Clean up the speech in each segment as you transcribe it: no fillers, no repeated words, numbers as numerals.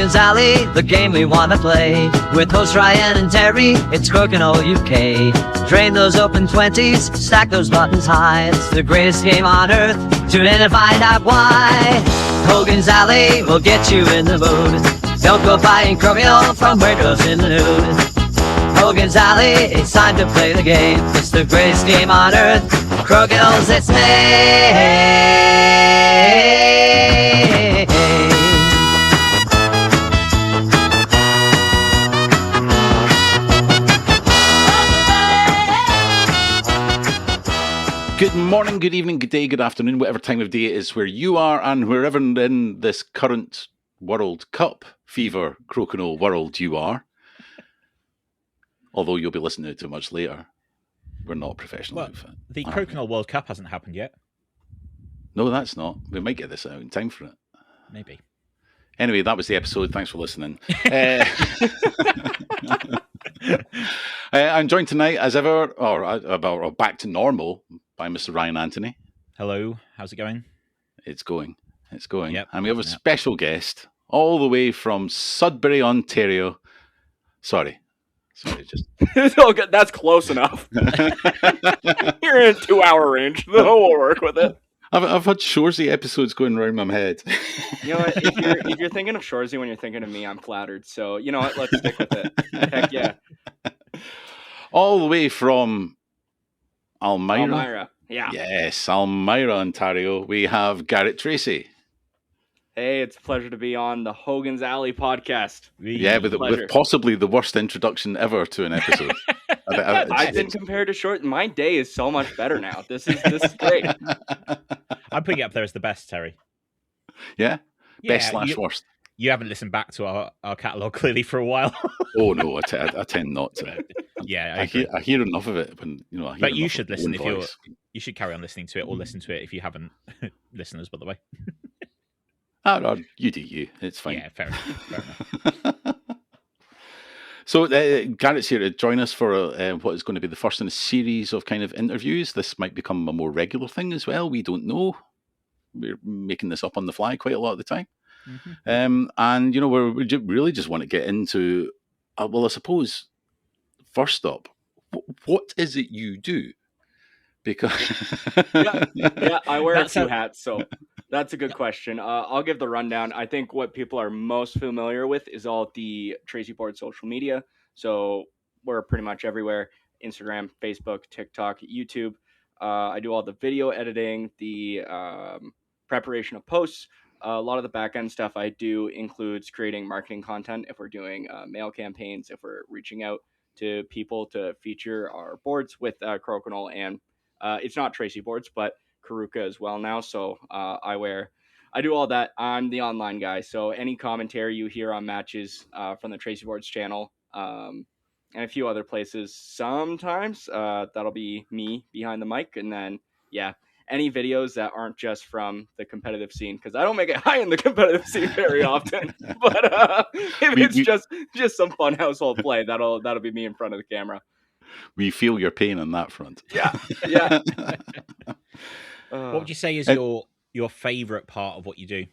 Hogan's Alley, the game we want to play. With hosts Ryan and Terry, it's Crokinole UK. Drain those open 20s, stack those buttons high. It's the greatest game on earth. Tune in and find out why. Hogan's Alley will get you in the mood. Don't go buying Crokinole from where goes in the nude. Hogan's Alley, it's time to play the game. It's the greatest game on earth. Crokinole's its name. Good morning, good evening, good day, good afternoon, whatever time of day it is where you are and wherever in this current World Cup fever Crokinole world you are. Although you'll be listening to it much later. We're not a professional outfit. The Crokinole World Cup hasn't happened yet. No, that's not. We might get this out in time for it. Maybe. Anyway, that was the episode. Thanks for listening. I'm joined tonight, as ever, or back to normal, by Mr. Ryan Anthony. Hello, how's it going? It's going. Yep. And we have a special guest all the way from Sudbury, Ontario. Sorry, just... That's close enough. You're in a 2-hour range. We'll work with it. I've had Shoresy episodes going around my head. You know what? If you're thinking of Shoresy when you're thinking of me, I'm flattered. So, you know what? Let's stick with it. Heck yeah. All the way from Elmira. Yeah. Yes, Elmira, Ontario. We have Garrett Tracey. Hey, it's a pleasure to be on the Hogan's Alley podcast. Yeah, with possibly the worst introduction ever to an episode. I've been compared to short. My day is so much better now. This is great. I'm putting it up there as the best, Terry. Yeah? Best / worst. You haven't listened back to our catalogue clearly for a while. Oh no, I tend not to. Yeah, I hear enough of it when I hear. But you should listen if voice. you should carry on listening to it, or listen to it if you haven't. Listeners, by the way. No, you do you. It's fine. Yeah, fair enough. So Garrett's here to join us for what is going to be the first in a series of kind of interviews. This might become a more regular thing as well. We don't know. We're making this up on the fly quite a lot of the time. Mm-hmm. And, we really just want to get into, I suppose, first up, what is it you do? Because... yeah, I wear two hats, so that's a good question. I'll give the rundown. I think what people are most familiar with is all the Tracey board social media. So we're pretty much everywhere: Instagram, Facebook, TikTok, YouTube. I do all the video editing, the preparation of posts. A lot of the back end stuff I do includes creating marketing content. If we're doing mail campaigns, if we're reaching out to people to feature our boards with Crokinole, and it's not Tracey boards, but Karuka as well now. So I do all that. I'm the online guy. So any commentary you hear on matches from the Tracey boards channel and a few other places, sometimes that'll be me behind the mic. And then, any videos that aren't just from the competitive scene, because I don't make it high in the competitive scene very often. But if it's just some fun household play, that'll be me in front of the camera. We feel your pain on that front. Yeah. What would you say is your favorite part of what you do?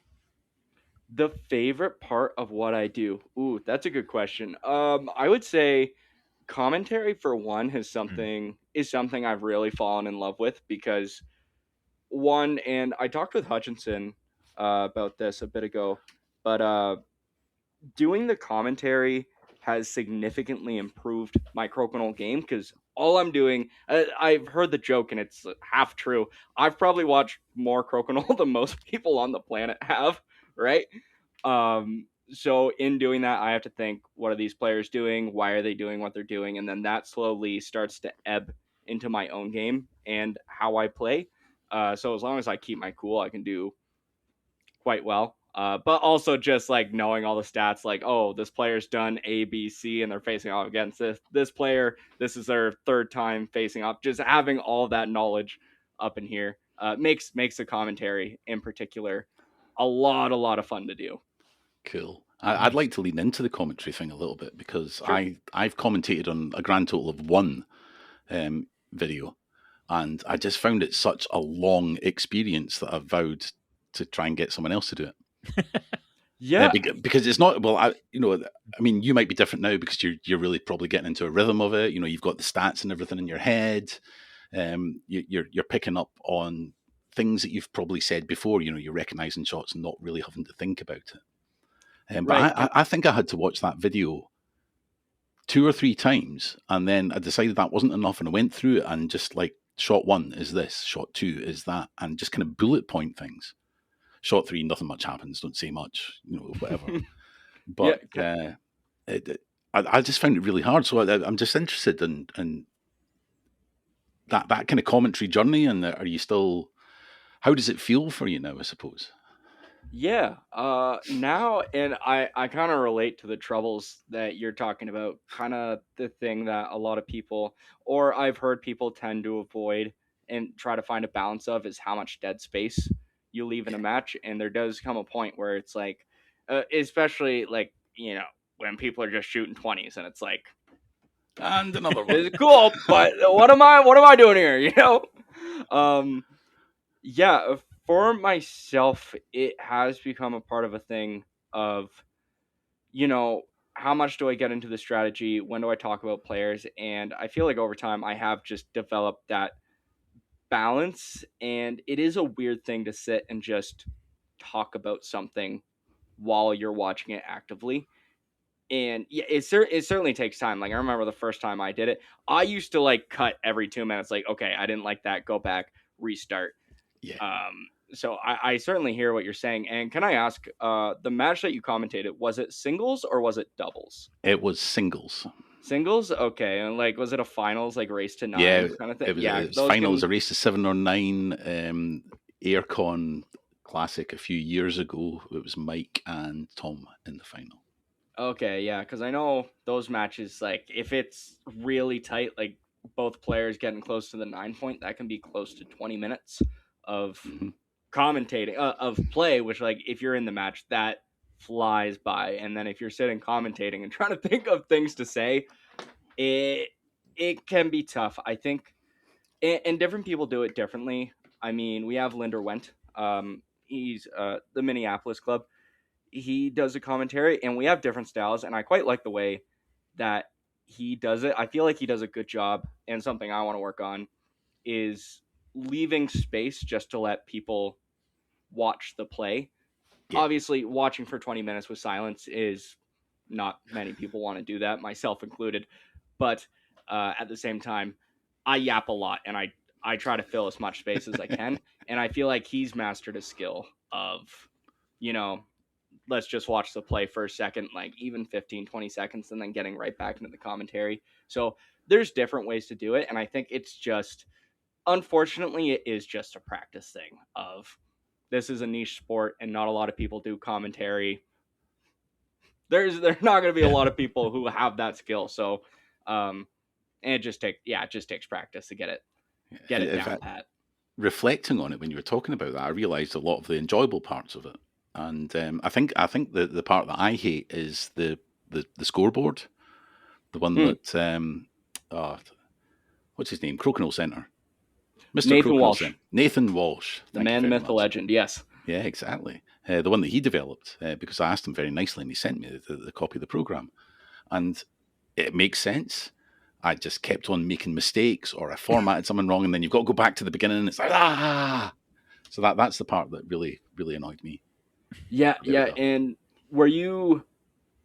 The favorite part of what I do? Ooh, that's a good question. I would say commentary, for one, is something I've really fallen in love with, because one, and I talked with Hutchinson about this a bit ago, but doing the commentary has significantly improved my Crokinole game, because all I'm doing, I've heard the joke and it's half true. I've probably watched more Crokinole than most people on the planet have, right? So in doing that, I have to think, what are these players doing? Why are they doing what they're doing? And then that slowly starts to ebb into my own game and how I play. So as long as I keep my cool, I can do quite well. But also just like knowing all the stats, like, oh, this player's done A, B, C, and they're facing off against this player. This is their third time facing off. Just having all that knowledge up in here makes the commentary in particular a lot of fun to do. Cool. I'd like to lean into the commentary thing a little bit, because sure. I've commentated on a grand total of one video, and I just found it such a long experience that I've vowed to try and get someone else to do it. Yeah. Because it's not, well, I mean, you might be different now because you're really probably getting into a rhythm of it. You've got the stats and everything in your head. You're picking up on things that you've probably said before. You're recognizing shots and not really having to think about it. Right. But I think I had to watch that video 2 or 3 times, and then I decided that wasn't enough, and I went through it and just like, shot 1 is this, shot 2 is that, and just kind of bullet point things. Shot 3, nothing much happens. Don't say much, whatever. But I just found it really hard. So I'm just interested in that kind of commentary journey. And are you still? How does it feel for you now? I suppose. Yeah. Now, and I kind of relate to the troubles that you're talking about. Kind of the thing that a lot of people, or I've heard people tend to avoid and try to find a balance of, is how much dead space you leave in a match. And there does come a point where it's like, especially like, when people are just shooting 20s and it's like, And another one. it's cool, but what am I doing here? Yeah, for myself, it has become a part of a thing of, how much do I get into the strategy? When do I talk about players? And I feel like over time I have just developed that balance. And it is a weird thing to sit and just talk about something while you're watching it actively. And yeah, it certainly takes time. Like, I remember the first time I did it, I used to like cut every 2 minutes. Like, okay, I didn't like that. Go back, restart. Yeah. So I certainly hear what you're saying. And can I ask, the match that you commentated, was it singles or was it doubles? It was singles. Singles, okay. And like, was it a finals, like race to 9 Yeah, kind of thing? it was. Yeah, It was those finals, can. a race to 7 or 9. Aircon Classic a few years ago. It was Mike and Tom in the final. Okay, yeah, because I know those matches, like if it's really tight, like both players getting close to the 9 point, that can be close to 20 minutes of Mhm. commentating, of play, which like if you're in the match, that flies by. And then if you're sitting commentating and trying to think of things to say, it can be tough. I think, and different people do it differently. I mean, we have Linder Wendt. He's the Minneapolis club. He does a commentary, and we have different styles, and I quite like the way that he does it. I feel like he does a good job, and something I want to work on is leaving space just to let people watch the play. Yeah. Obviously, watching for 20 minutes with silence is not many people want to do that, myself included. But at the same time, I yap a lot, and I try to fill as much space as I can. And I feel like he's mastered a skill of, let's just watch the play for a second, like even 15, 20 seconds, and then getting right back into the commentary. So there's different ways to do it. And I think it's just, unfortunately, it is just a practice thing of, this is a niche sport and not a lot of people do commentary. There's not going to be a lot of people who have that skill. So, and it just takes practice to get it In down fact, pat. reflecting on it when you were talking about that, I realised a lot of the enjoyable parts of it. And I think the part that I hate is the scoreboard, the one that what's his name, Crokinole Centre, Mr. Nathan Crokinole Walsh. Centre, Nathan Walsh, The thank you man, the very myth, the much. legend. Yes. Yeah, exactly. The one that he developed, because I asked him very nicely, and he sent me the copy of the program, and it makes sense. I just kept on making mistakes, or I formatted something wrong, and then you've got to go back to the beginning, and it's like So that's the part that really annoyed me. Yeah, There we yeah. go. And were you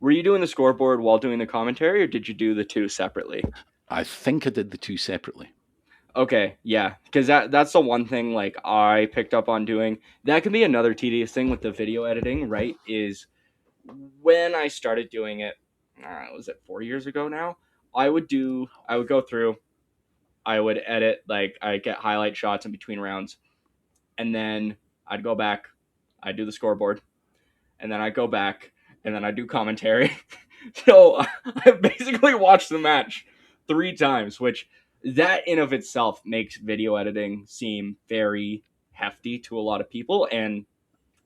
doing the scoreboard while doing the commentary, or did you do the two separately? I think I did the two separately. Okay, yeah, because that's the one thing like I picked up on doing. That can be another tedious thing with the video editing, right? Is when I started doing it, was it 4 years ago now? I would go through, I would edit, like I get highlight shots in between rounds, and then I'd go back, I'd do the scoreboard, and then I'd go back, and then I'd do commentary. So I've basically watched the match 3 times, which that in of itself makes video editing seem very hefty to a lot of people, and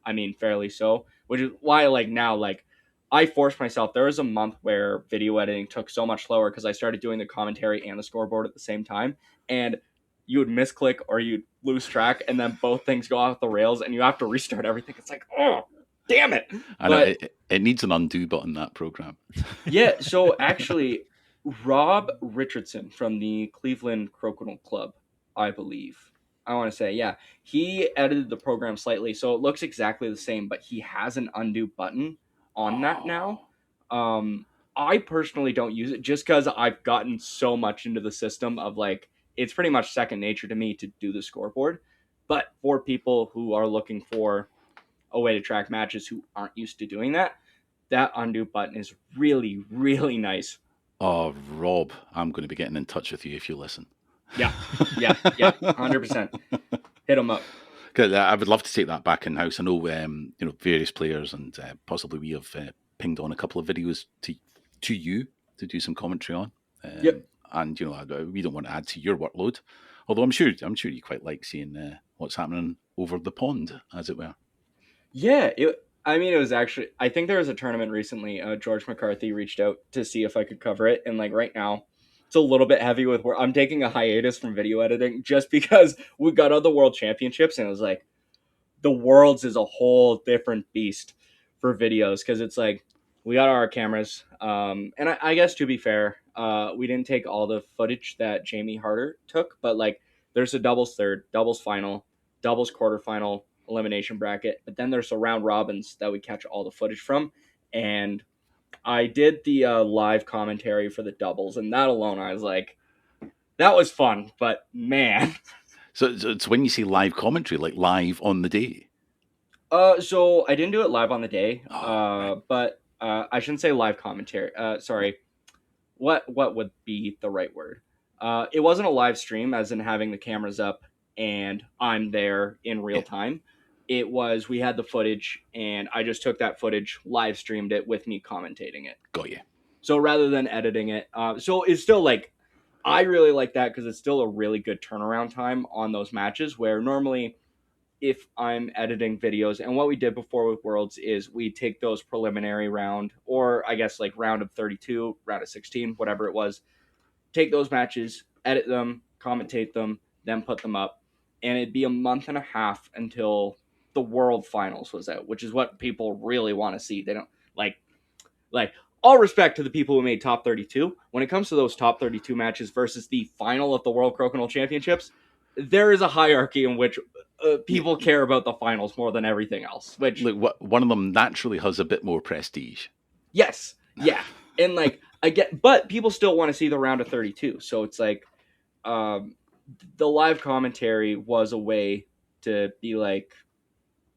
I mean fairly so, which is why like now like I forced myself. There was a month where video editing took so much slower because I started doing the commentary and the scoreboard at the same time, and you would misclick or you'd lose track, and then both things go off the rails, and you have to restart everything. It's like, oh. Damn it! I know But it needs an undo button, that program. yeah, so actually, Rob Richardson from the Cleveland Crokinole Club, I believe. I want to say, yeah. He edited the program slightly, so it looks exactly the same, but he has an undo button on that now. I personally don't use it just because I've gotten so much into the system of like, it's pretty much second nature to me to do the scoreboard. But for people who are looking for a way to track matches who aren't used to doing that, that undo button is really, really nice. Oh, Rob, I'm going to be getting in touch with you if you listen. Yeah, 100%. Hit them up. Because I would love to take that back in house. I know, various players, and possibly we have pinged on a couple of videos to you to do some commentary on. Yep. And we don't want to add to your workload. Although I'm sure you quite like seeing what's happening over the pond, as it were. Yeah, it was actually, I think there was a tournament recently. George McCarthy reached out to see if I could cover it. And like right now, it's a little bit heavy with where I'm taking a hiatus from video editing just because we got all the world championships. And it was like, the worlds is a whole different beast for videos. Cause it's like, we got our cameras. And I guess to be fair, we didn't take all the footage that Jamie Harder took, but like there's a doubles third, doubles final, doubles quarterfinal, elimination bracket, but then there's a round robins that we catch all the footage from. And I did the live commentary for the doubles, and that alone I was like, that was fun, but man. So it's when you say live commentary, like live on the day. So I didn't do it live on the day. Right. But I shouldn't say live commentary. Sorry, what would be the right word? It wasn't a live stream as in having the cameras up and I'm there in real time. It was, we had the footage and I just took that footage, live streamed it with me commentating it. Got you. So rather than editing it, so it's still like, I really like that because it's still a really good turnaround time on those matches where normally if I'm editing videos, and what we did before with Worlds is we take those preliminary round, or I guess like round of 32, round of 16, whatever it was, take those matches, edit them, commentate them, then put them up. And it'd be a month and a half until the World Finals was out, which is what people really want to see. They don't like all respect to the people who made top 32. When it comes to those top 32 matches versus the final of the World Crokinole Championships, there is a hierarchy in which people care about the finals more than everything else. Which one of them naturally has a bit more prestige. Yes, yeah, and like I get, but people still want to see the round of 32. So it's like, the live commentary was a way to be like,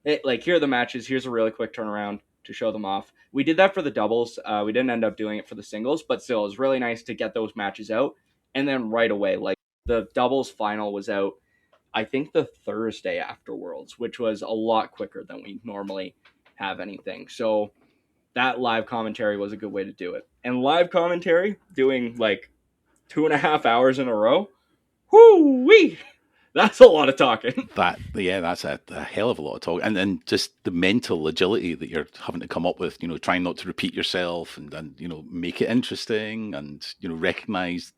hey, like here are the matches. Here's a really quick turnaround to show them off. We did that for the doubles. We didn't end up doing it for the singles, but still, it was really nice to get those matches out. And then right away, like the doubles final was out, I think the Thursday after Worlds, which was a lot quicker than we normally have anything. So that live commentary was a good way to do it. And live commentary, doing like 2.5 hours in a row, whoo-wee! That's a lot of talking. That's a hell of a lot of talk, and then just the mental agility that you're having to come up with. Trying not to repeat yourself, and make it interesting, and recognize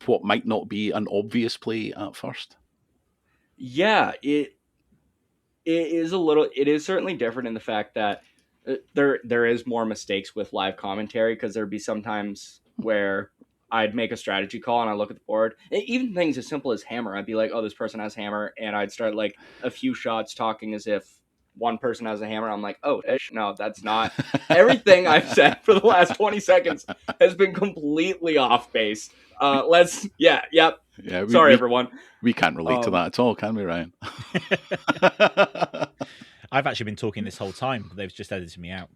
what might not be an obvious play at first. Yeah, it is a little. It is certainly different in the fact that there is more mistakes with live commentary because there'd be sometimes where I'd make a strategy call and I look at the board. Even things as simple as hammer. I'd be like, oh, this person has hammer. And I'd start like a few shots talking as if one person has a hammer. I'm like, oh, no, that's not. Everything I've said for the last 20 seconds has been completely off base. Yep. Yeah, sorry, everyone. We can't relate to that at all, can we, Ryan? I've actually been talking this whole time. They've just edited me out.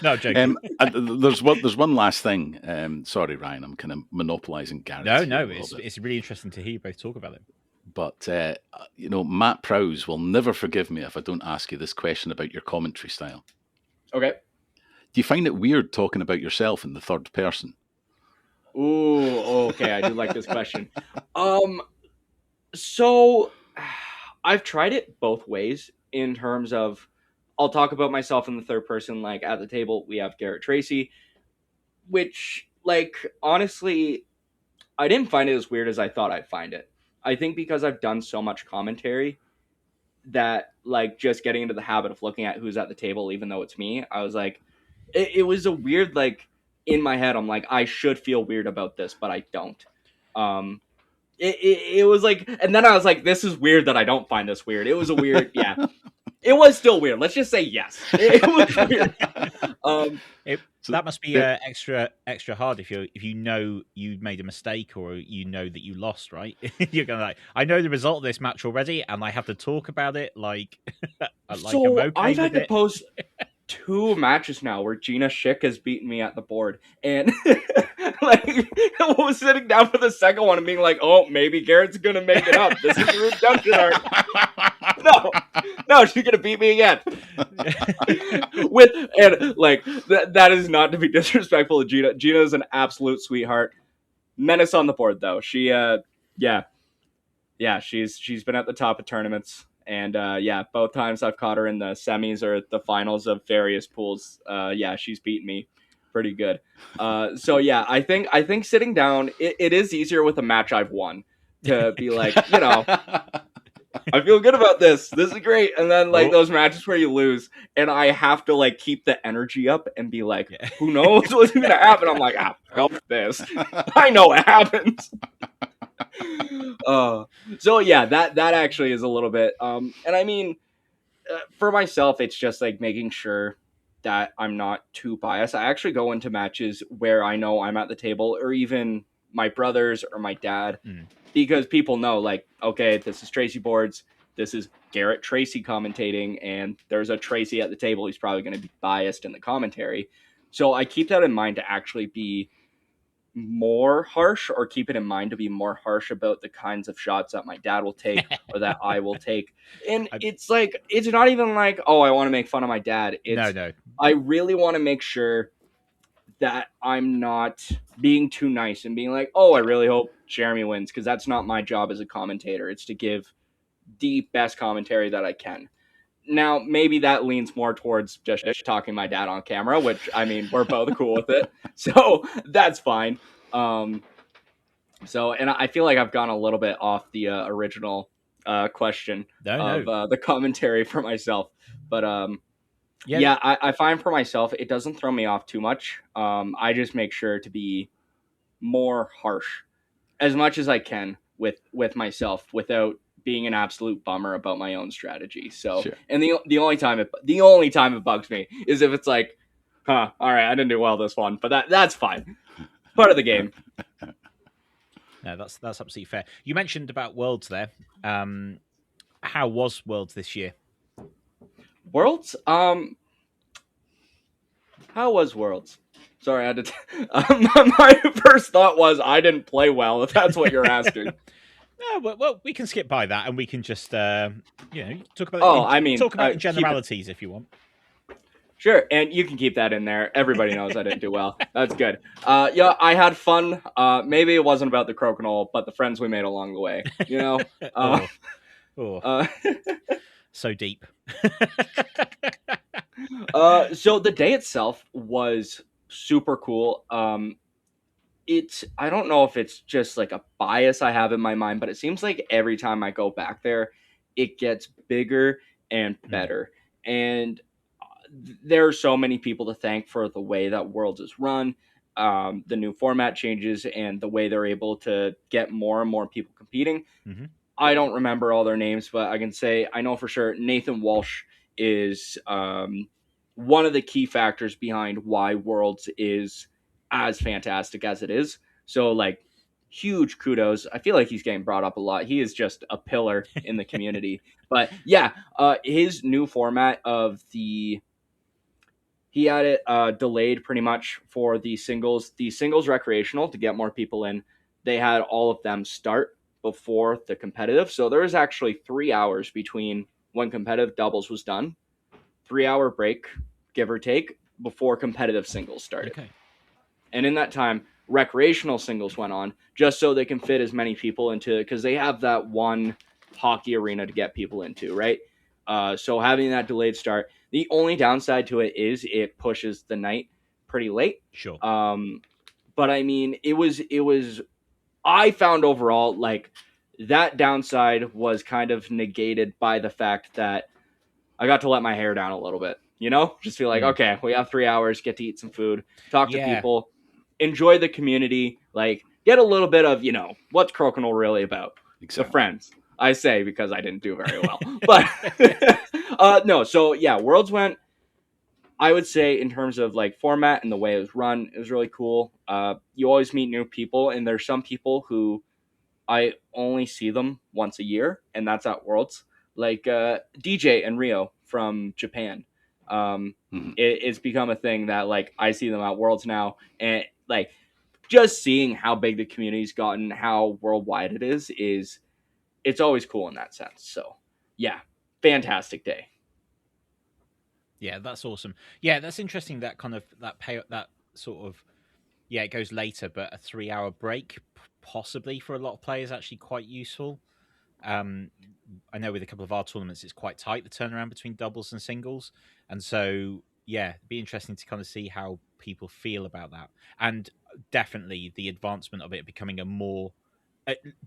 No, I'm joking. There's one last thing. Sorry, Ryan, I'm kind of monopolizing Garrett. No, it's really interesting to hear you both talk about it. But Matt Prowse will never forgive me if I don't ask you this question about your commentary style. Okay. Do you find it weird talking about yourself in the third person? Ooh, okay. I do like this question. So I've tried it both ways in terms of I'll talk about myself in the third person, like at the table, we have Garrett Tracey, which, like, honestly, I didn't find it as weird as I thought I'd find it. I think because I've done so much commentary, that like just getting into the habit of looking at who's at the table, even though it's me, I was like, it was a weird, like, in my head, I'm like, I should feel weird about this, but I don't. It was like, and then I was like, this is weird that I don't find this weird. It was a weird, yeah. It was still weird. Let's just say yes. It was weird. That must be extra hard if you know you made a mistake or you know that you lost, right? You're gonna like, I know the result of this match already, and I have to talk about it like so I'm okay I've had with to it. post 2 matches now where Gina Schick has beaten me at the board, and like I was sitting down for the second one and being like, "Oh, maybe Garrett's gonna make it up. This is a redemption arc." No, she's gonna beat me again. That is not to be disrespectful to Gina. Gina is an absolute sweetheart. Menace on the board though. She's been at the top of tournaments. And both times I've caught her in the semis or the finals of various pools. She's beaten me pretty good. I think sitting down, it is easier with a match I've won to be like, I feel good about this. This is great. And then those matches where you lose, and I have to like keep the energy up and be like, who knows what's going to happen? I'm like, help this. I know what happens. That actually is a little bit and I mean for myself it's just like making sure that I'm not too biased. I actually go into matches where I know I'm at the table, or even my brothers or my dad, because people know like, okay, this is Tracey boards, this is Garrett Tracey commentating, and there's a Tracey at the table, he's probably going to be biased in the commentary. So I keep that in mind to actually be more harsh, or keep it in mind to be more harsh about the kinds of shots that my dad will take or that I will take. And it's like, it's not even like, oh, I want to make fun of my dad. It's, No. I really want to make sure that I'm not being too nice and being like, oh, I really hope Jeremy wins, because that's not my job as a commentator. It's to give the best commentary that I can. Now, maybe that leans more towards just talking my dad on camera, which, I mean, we're both cool with it. So that's fine. And I feel like I've gone a little bit off the original question of the commentary for myself. But I find for myself, it doesn't throw me off too much. I just make sure to be more harsh as much as I can with myself without being an absolute bummer about my own strategy. So, sure. And the only time it bugs me is if it's like, all right, I didn't do well this one, but that's fine. Part of the game. No, that's absolutely fair. You mentioned about Worlds there. How was Worlds this year? Worlds? How was Worlds? Sorry, I had to. My first thought was I didn't play well, if that's what you're asking. No, well, we can skip by that, and we can just talk about. Talk about generalities if you want. Sure, and you can keep that in there. Everybody knows I didn't do well. That's good. I had fun. Maybe it wasn't about the Crokinole, but the friends we made along the way. So deep. So the day itself was super cool. I don't know if it's just like a bias I have in my mind, but it seems like every time I go back there, it gets bigger and better. And there are so many people to thank for the way that Worlds is run, the new format changes, and the way they're able to get more and more people competing. Mm-hmm. I don't remember all their names, but I can say I know for sure Nathan Walsh is one of the key factors behind why Worlds is as fantastic as it is. So like, huge kudos. I feel like he's getting brought up a lot. He is just a pillar in the community. But his new format of he had it delayed pretty much for the singles recreational to get more people in. They had all of them start before the competitive. So there was actually 3 hours between when competitive doubles was done, 3-hour break, give or take, before competitive singles started. Okay. And in that time, recreational singles went on just so they can fit as many people into, because they have that one hockey arena to get people into, right? So having that delayed start, the only downside to it is it pushes the night pretty late. Sure. But I mean, it was, I found overall, like, that downside was kind of negated by the fact that I got to let my hair down a little bit, just feel like, okay, we have 3 hours, get to eat some food, talk to Yeah. people, enjoy the community, like get a little bit of, what's Crokinole really about? Exactly. The friends, I say, because I didn't do very well, but no. So yeah, Worlds went, I would say, in terms of like format and the way it was run, it was really cool. You always meet new people, and there's some people who I only see them once a year, and that's at Worlds. Like DJ and Rio from Japan. It's become a thing that like I see them at Worlds now, and like just seeing how big the community's gotten, how worldwide it is it's always cool in that sense. So yeah, fantastic day. Yeah, that's awesome. Yeah, that's interesting. That kind of that sort of it goes later, but a 3-hour break possibly for a lot of players actually quite useful. I know with a couple of our tournaments, it's quite tight, the turnaround between doubles and singles. And so, yeah, it'd be interesting to kind of see how people feel about that. And definitely the advancement of it becoming a more,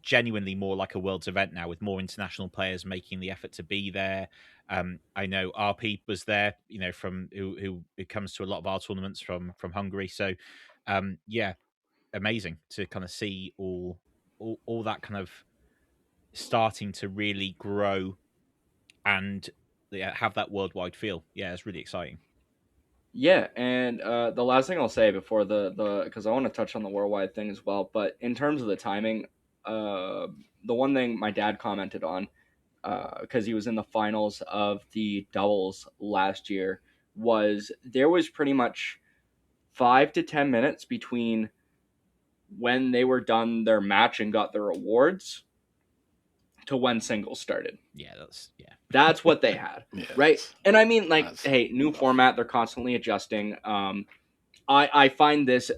genuinely more like a Worlds event now, with more international players making the effort to be there. I know RP was there, from who comes to a lot of our tournaments from Hungary. So, yeah, amazing to kind of see all that kind of starting to really grow and have that worldwide feel. Yeah, it's really exciting. Yeah, and the last thing I'll say before the because I want to touch on the worldwide thing as well, but in terms of the timing, the one thing my dad commented on, because he was in the finals of the doubles last year, was there was pretty much 5 to 10 minutes between when they were done their match and got their awards to when singles started. Yeah, that's what they had. Yeah, right? And I mean, like, hey, new format, they're constantly adjusting. I find this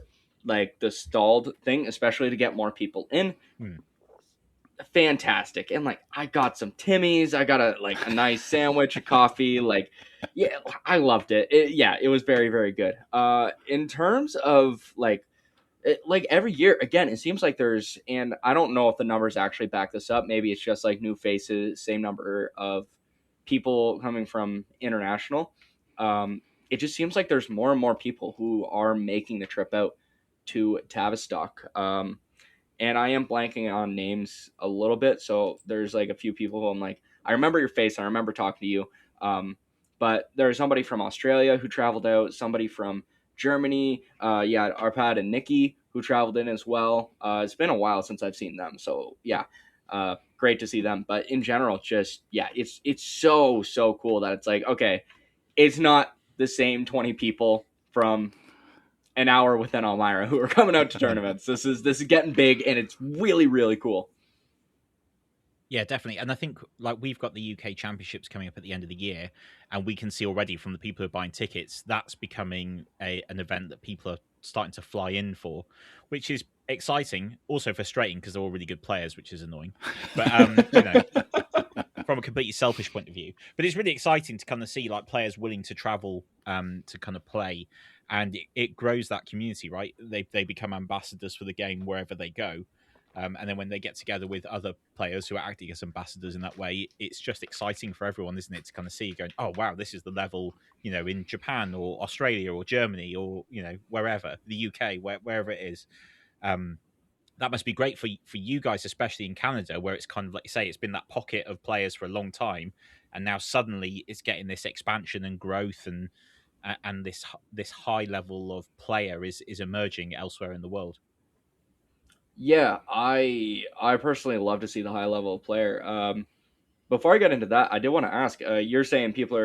like the stalled thing, especially to get more people in, fantastic. And like, I got some Timmy's, I got a nice sandwich, a coffee, like, yeah, I loved it. It was very, very good. In terms of like every year, again, it seems like there's, and I don't know if the numbers actually back this up, maybe it's just like new faces, same number of people coming from international. It just seems like there's more and more people who are making the trip out to Tavistock. And I am blanking on names a little bit, so there's like a few people who I'm like, I remember your face, I remember talking to you. But there's somebody from Australia who traveled out, somebody from Germany, Arpad and Nikki who traveled in as well. It's been a while since I've seen them, so yeah, great to see them. But in general, just it's so cool that it's like, okay, it's not the same 20 people from an hour within Elmira who are coming out to tournaments. This is getting big, and it's really, really cool. Yeah, definitely. And I think like we've got the UK Championships coming up at the end of the year, and we can see already from the people who are buying tickets, that's becoming an event that people are starting to fly in for, which is exciting, also frustrating because they're all really good players, which is annoying. But from a completely selfish point of view. But it's really exciting to kind of see like players willing to travel to kind of play, and it grows that community, right? They become ambassadors for the game wherever they go. And then when they get together with other players who are acting as ambassadors in that way, it's just exciting for everyone, isn't it? To kind of see going, oh, wow, this is the level, in Japan or Australia or Germany or, wherever, the UK, wherever it is. That must be great for you guys, especially in Canada, where it's kind of like you say, it's been that pocket of players for a long time. And now suddenly it's getting this expansion and growth and this high level of player is emerging elsewhere in the world. Yeah, I personally love to see the high level of player. Before I get into that, I did want to ask, you're saying people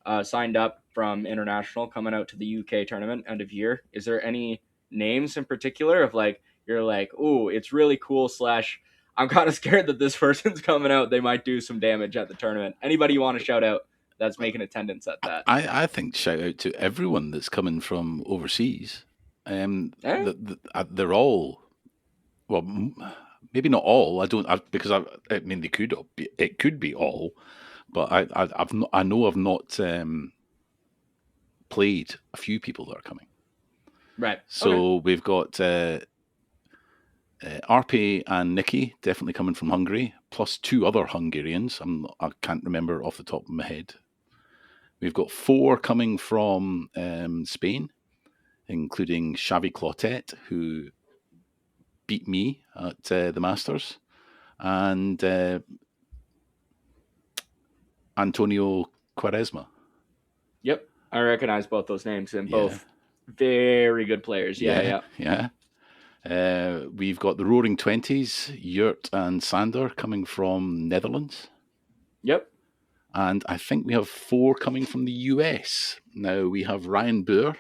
are signed up from international coming out to the UK tournament end of year. Is there any names in particular of like, you're like, ooh, it's really cool / I'm kind of scared that this person's coming out, they might do some damage at the tournament? Anybody you want to shout out that's making attendance at that? I think shout out to everyone that's coming from overseas. They're all, well, maybe not all. It could be all, but I know I've not played a few people that are coming. Right. So we've got Arpe and Nikki, definitely coming from Hungary, plus 2 other Hungarians. I can't remember off the top of my head. We've got 4 coming from Spain, including Xavi Clotet, who beat me at the Masters, and Antonio Quaresma. Yep, I recognize both those names, and both very good players. Yeah. We've got the Roaring Twenties, Yurt and Sander coming from Netherlands. Yep. And I think we have 4 coming from the US. Now we have Ryan Boer.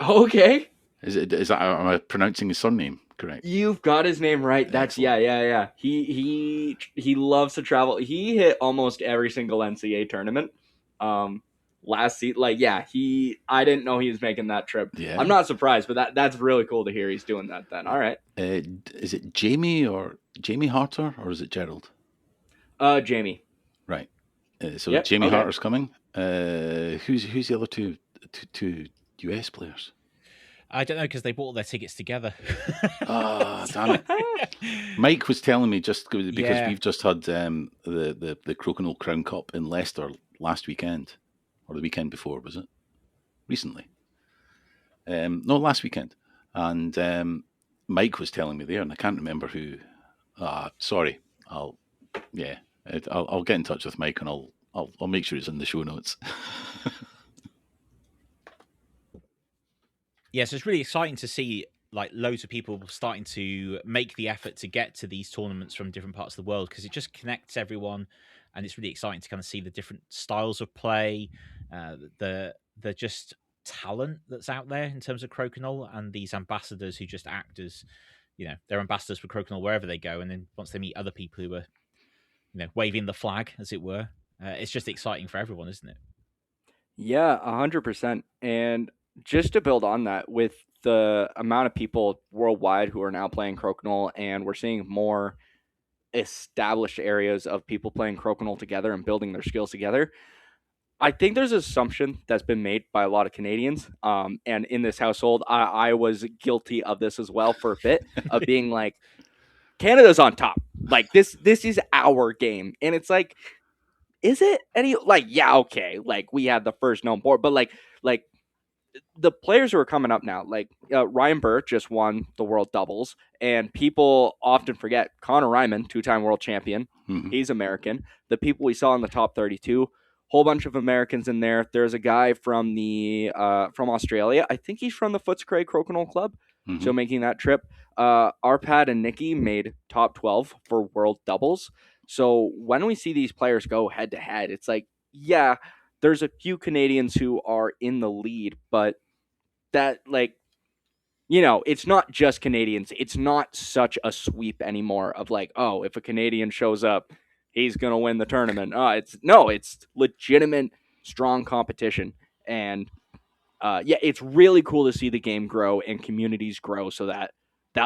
Okay. Is that am I pronouncing his surname correct? You've got his name right. That's yeah. He loves to travel. He hit almost every single NCAA tournament. Last season, I didn't know he was making that trip. Yeah. I'm not surprised, but that's really cool to hear he's doing that then. All right. Is it Jamie Harter or is it Gerald? Jamie. Right. Jamie Harter's coming. Who's the other two US players? I don't know because they bought all their tickets together. Oh, damn it. Mike was telling me just because we've just had the Crokinole Crown Cup in Leicester last weekend, or the weekend before, was it? Recently. No, last weekend. And Mike was telling me there, and I can't remember who. Sorry. I'll get in touch with Mike and I'll make sure it's in the show notes. Yeah, so it's really exciting to see like loads of people starting to make the effort to get to these tournaments from different parts of the world because it just connects everyone, and it's really exciting to kind of see the different styles of play, the just talent that's out there in terms of Crokinole, and these ambassadors who just act as, they're ambassadors for Crokinole wherever they go, and then once they meet other people who are, waving the flag, as it were, it's just exciting for everyone, isn't it? Yeah, 100%. And just to build on that, with the amount of people worldwide who are now playing Crokinole, and we're seeing more established areas of people playing Crokinole together and building their skills together, I think there's an assumption that's been made by a lot of Canadians. And in this household, I was guilty of this as well for a bit, of being like, Canada's on top. Like, this is our game. And it's like, is it any, okay, we had the first known board, but like the players who are coming up now, Ryan Burr just won the world doubles, and people often forget Connor Ryman, 2-time world champion. Mm-hmm. He's American. The people we saw in the top 32, whole bunch of Americans in there. There's a guy from from Australia. I think he's from the Footscray Crokinole Club. Mm-hmm. So making that trip. Arpad and Nikki made top 12 for world doubles. So when we see these players go head to head, it's like, yeah, there's a few Canadians who are in the lead, but that, it's not just Canadians. It's not such a sweep anymore of if a Canadian shows up, he's going to win the tournament. It's legitimate, strong competition. And it's really cool to see the game grow and communities grow so that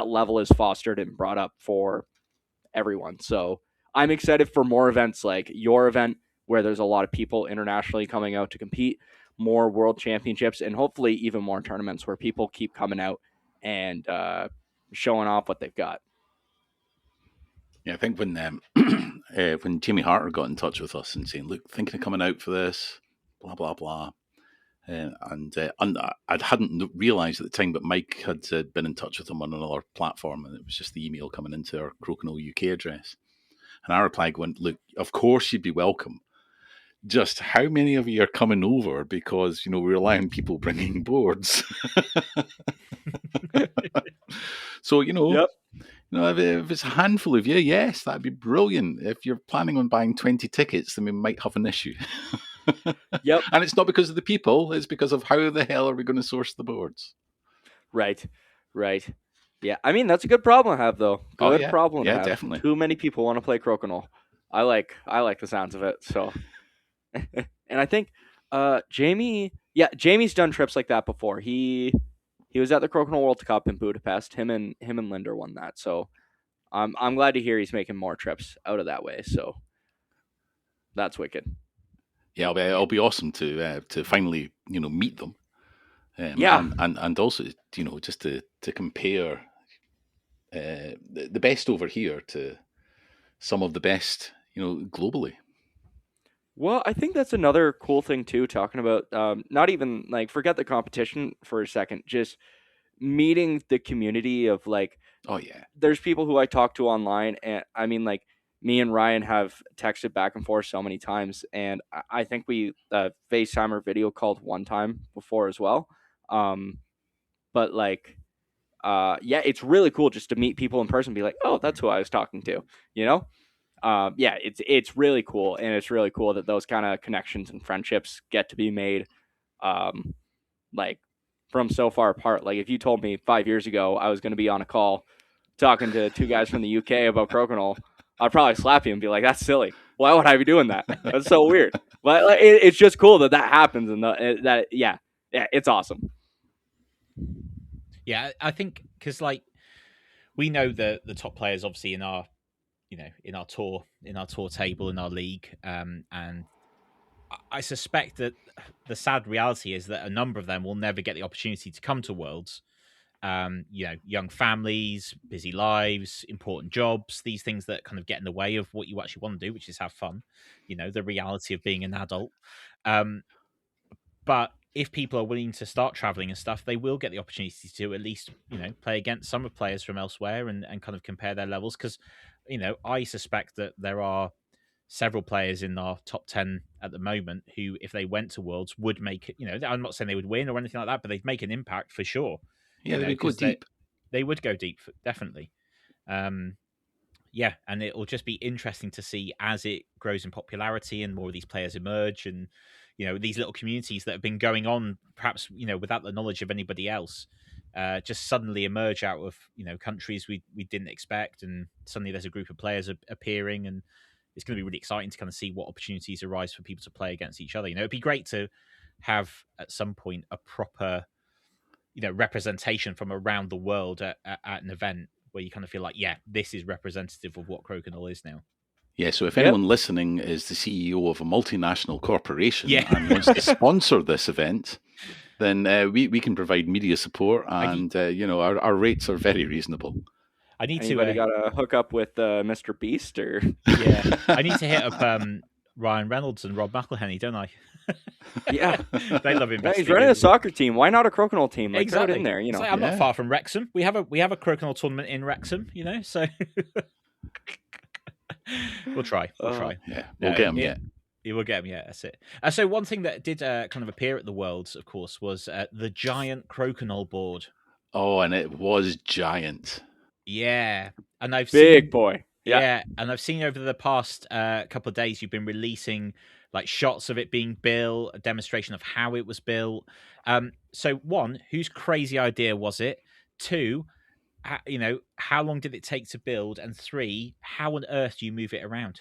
level is fostered and brought up for everyone. So I'm excited for more events like your event, where there's a lot of people internationally coming out to compete, more world championships, and hopefully even more tournaments where people keep coming out and showing off what they've got. Yeah, I think when Jamie Harter got in touch with us and saying, look, thinking of coming out for this, blah, blah, blah. And I hadn't realised at the time, but Mike had been in touch with him on another platform, and it was just the email coming into our Crokinole UK address. And our reply went, look, of course you'd be welcome. Just how many of you are coming over? Because, we rely on people bringing boards. So, Yep. If it's a handful of you, yes, that'd be brilliant. If you're planning on buying 20 tickets, then we might have an issue. Yep. And it's not because of the people, it's because of how the hell are we going to source the boards? Right. Yeah, I mean, that's a good problem to have, though. Good problem to have. Yeah, definitely. Too many people want to play Crokinole. I like the sounds of it, so... And I think Jamie's done trips like that before. He was at the Crokinole World Cup in Budapest. Him and Linder won that. So I'm glad to hear he's making more trips out of that way. So that's wicked. Yeah, it'll be awesome to finally meet them. Yeah, and also just to compare the best over here to some of the best, globally. Well, I think that's another cool thing too, talking about not even like forget the competition for a second, just meeting the community of like, Oh yeah, there's people who I talk to online, and I mean, like, me and Ryan have texted back and forth so many times, and I think we FaceTime or video called one time before as well. Um, but like, yeah, it's really cool just to meet people in person, and be like, oh, that's who I was talking to, you know? Yeah, it's really cool, and it's really cool that those kind of connections and friendships get to be made, um, like from so far apart. Like if you told me 5 years ago I was going to be on a call talking to two guys from the UK about Crokinole, I'd probably slap you and be like, "That's silly. Why would I be doing that? That's so weird." But like, it's just cool that happens, and yeah, it's awesome. Yeah, I think because like we know the top players obviously in our in our tour table in our league, and I suspect that the sad reality is that a number of them will never get the opportunity to come to Worlds. Young families, busy lives, important jobs, these things that kind of get in the way of what you actually want to do, which is have fun, the reality of being an adult. But if people are willing to start traveling and stuff, they will get the opportunity to at least, play against some of players from elsewhere and kind of compare their levels. Because, I suspect that there are several players in our top 10 at the moment who, if they went to Worlds, would make, I'm not saying they would win or anything like that, but they'd make an impact for sure. Yeah, they would go deep. They would go deep, definitely. Yeah, and it will just be interesting to see as it grows in popularity and more of these players emerge, and these little communities that have been going on, perhaps without the knowledge of anybody else, just suddenly emerge out of countries we didn't expect, and suddenly there's a group of players appearing, and it's going to be really exciting to kind of see what opportunities arise for people to play against each other. It'd be great to have at some point a proper representation from around the world at an event where you kind of feel like, yeah, this is representative of what Crokinole is now. Yeah, so if anyone listening is the CEO of a multinational corporation Yeah. and wants to sponsor this event, then we can provide media support, and our rates are very reasonable. I need Anybody got to hook up with Mr. Beast, or yeah, I need to hit up Ryan Reynolds and Rob McElhenney, don't I? Yeah, they love him. He's running a soccer team. Why not a Crokinole team? Like, exactly. Throw it in there, I'm not far from Wrexham. We have a Crokinole tournament in Wrexham, so we'll try. Yeah, we'll get them. Yeah, we'll get them. Yeah, that's it. So one thing that did kind of appear at the Worlds, of course, was the giant Crokinole board. Oh, and it was giant. Yeah, and I've big seen, boy. Yeah, and I've seen over the past couple of days you've been releasing like shots of it being built, a demonstration of how it was built. So one, whose crazy idea was it? Two, how long did it take to build? And three, how on earth do you move it around?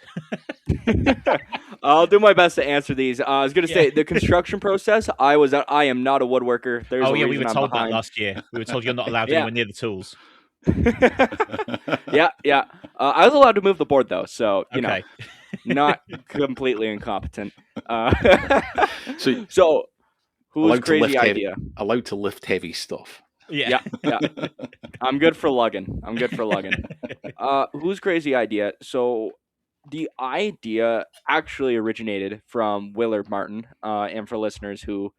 I'll do my best to answer these. I was going to say the construction process. I am not a woodworker. We were told that last year. We were told you're not allowed anywhere near the tools. Yeah. I was allowed to move the board though, so okay. Not completely incompetent. So whose crazy idea? Allowed to lift heavy stuff. Yeah. I'm good for lugging. Whose crazy idea? So the idea actually originated from Willard Martin, and for listeners who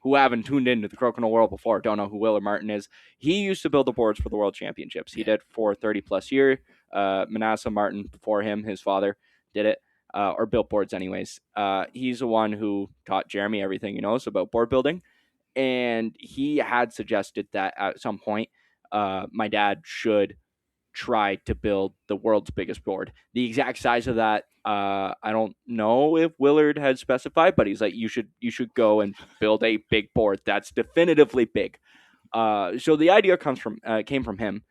haven't tuned into the Crokinole world before, don't know who Willard Martin is. He used to build the boards for the World Championships. He did for 30 plus years. Manasseh Martin before him, his father, did it, or built boards anyways. He's the one who taught Jeremy everything he knows about board building. And he had suggested that at some point, my dad should try to build the world's biggest board. The exact size of that, I don't know if Willard had specified, but he's like, you should go and build a big board that's definitively big. So the idea came from him,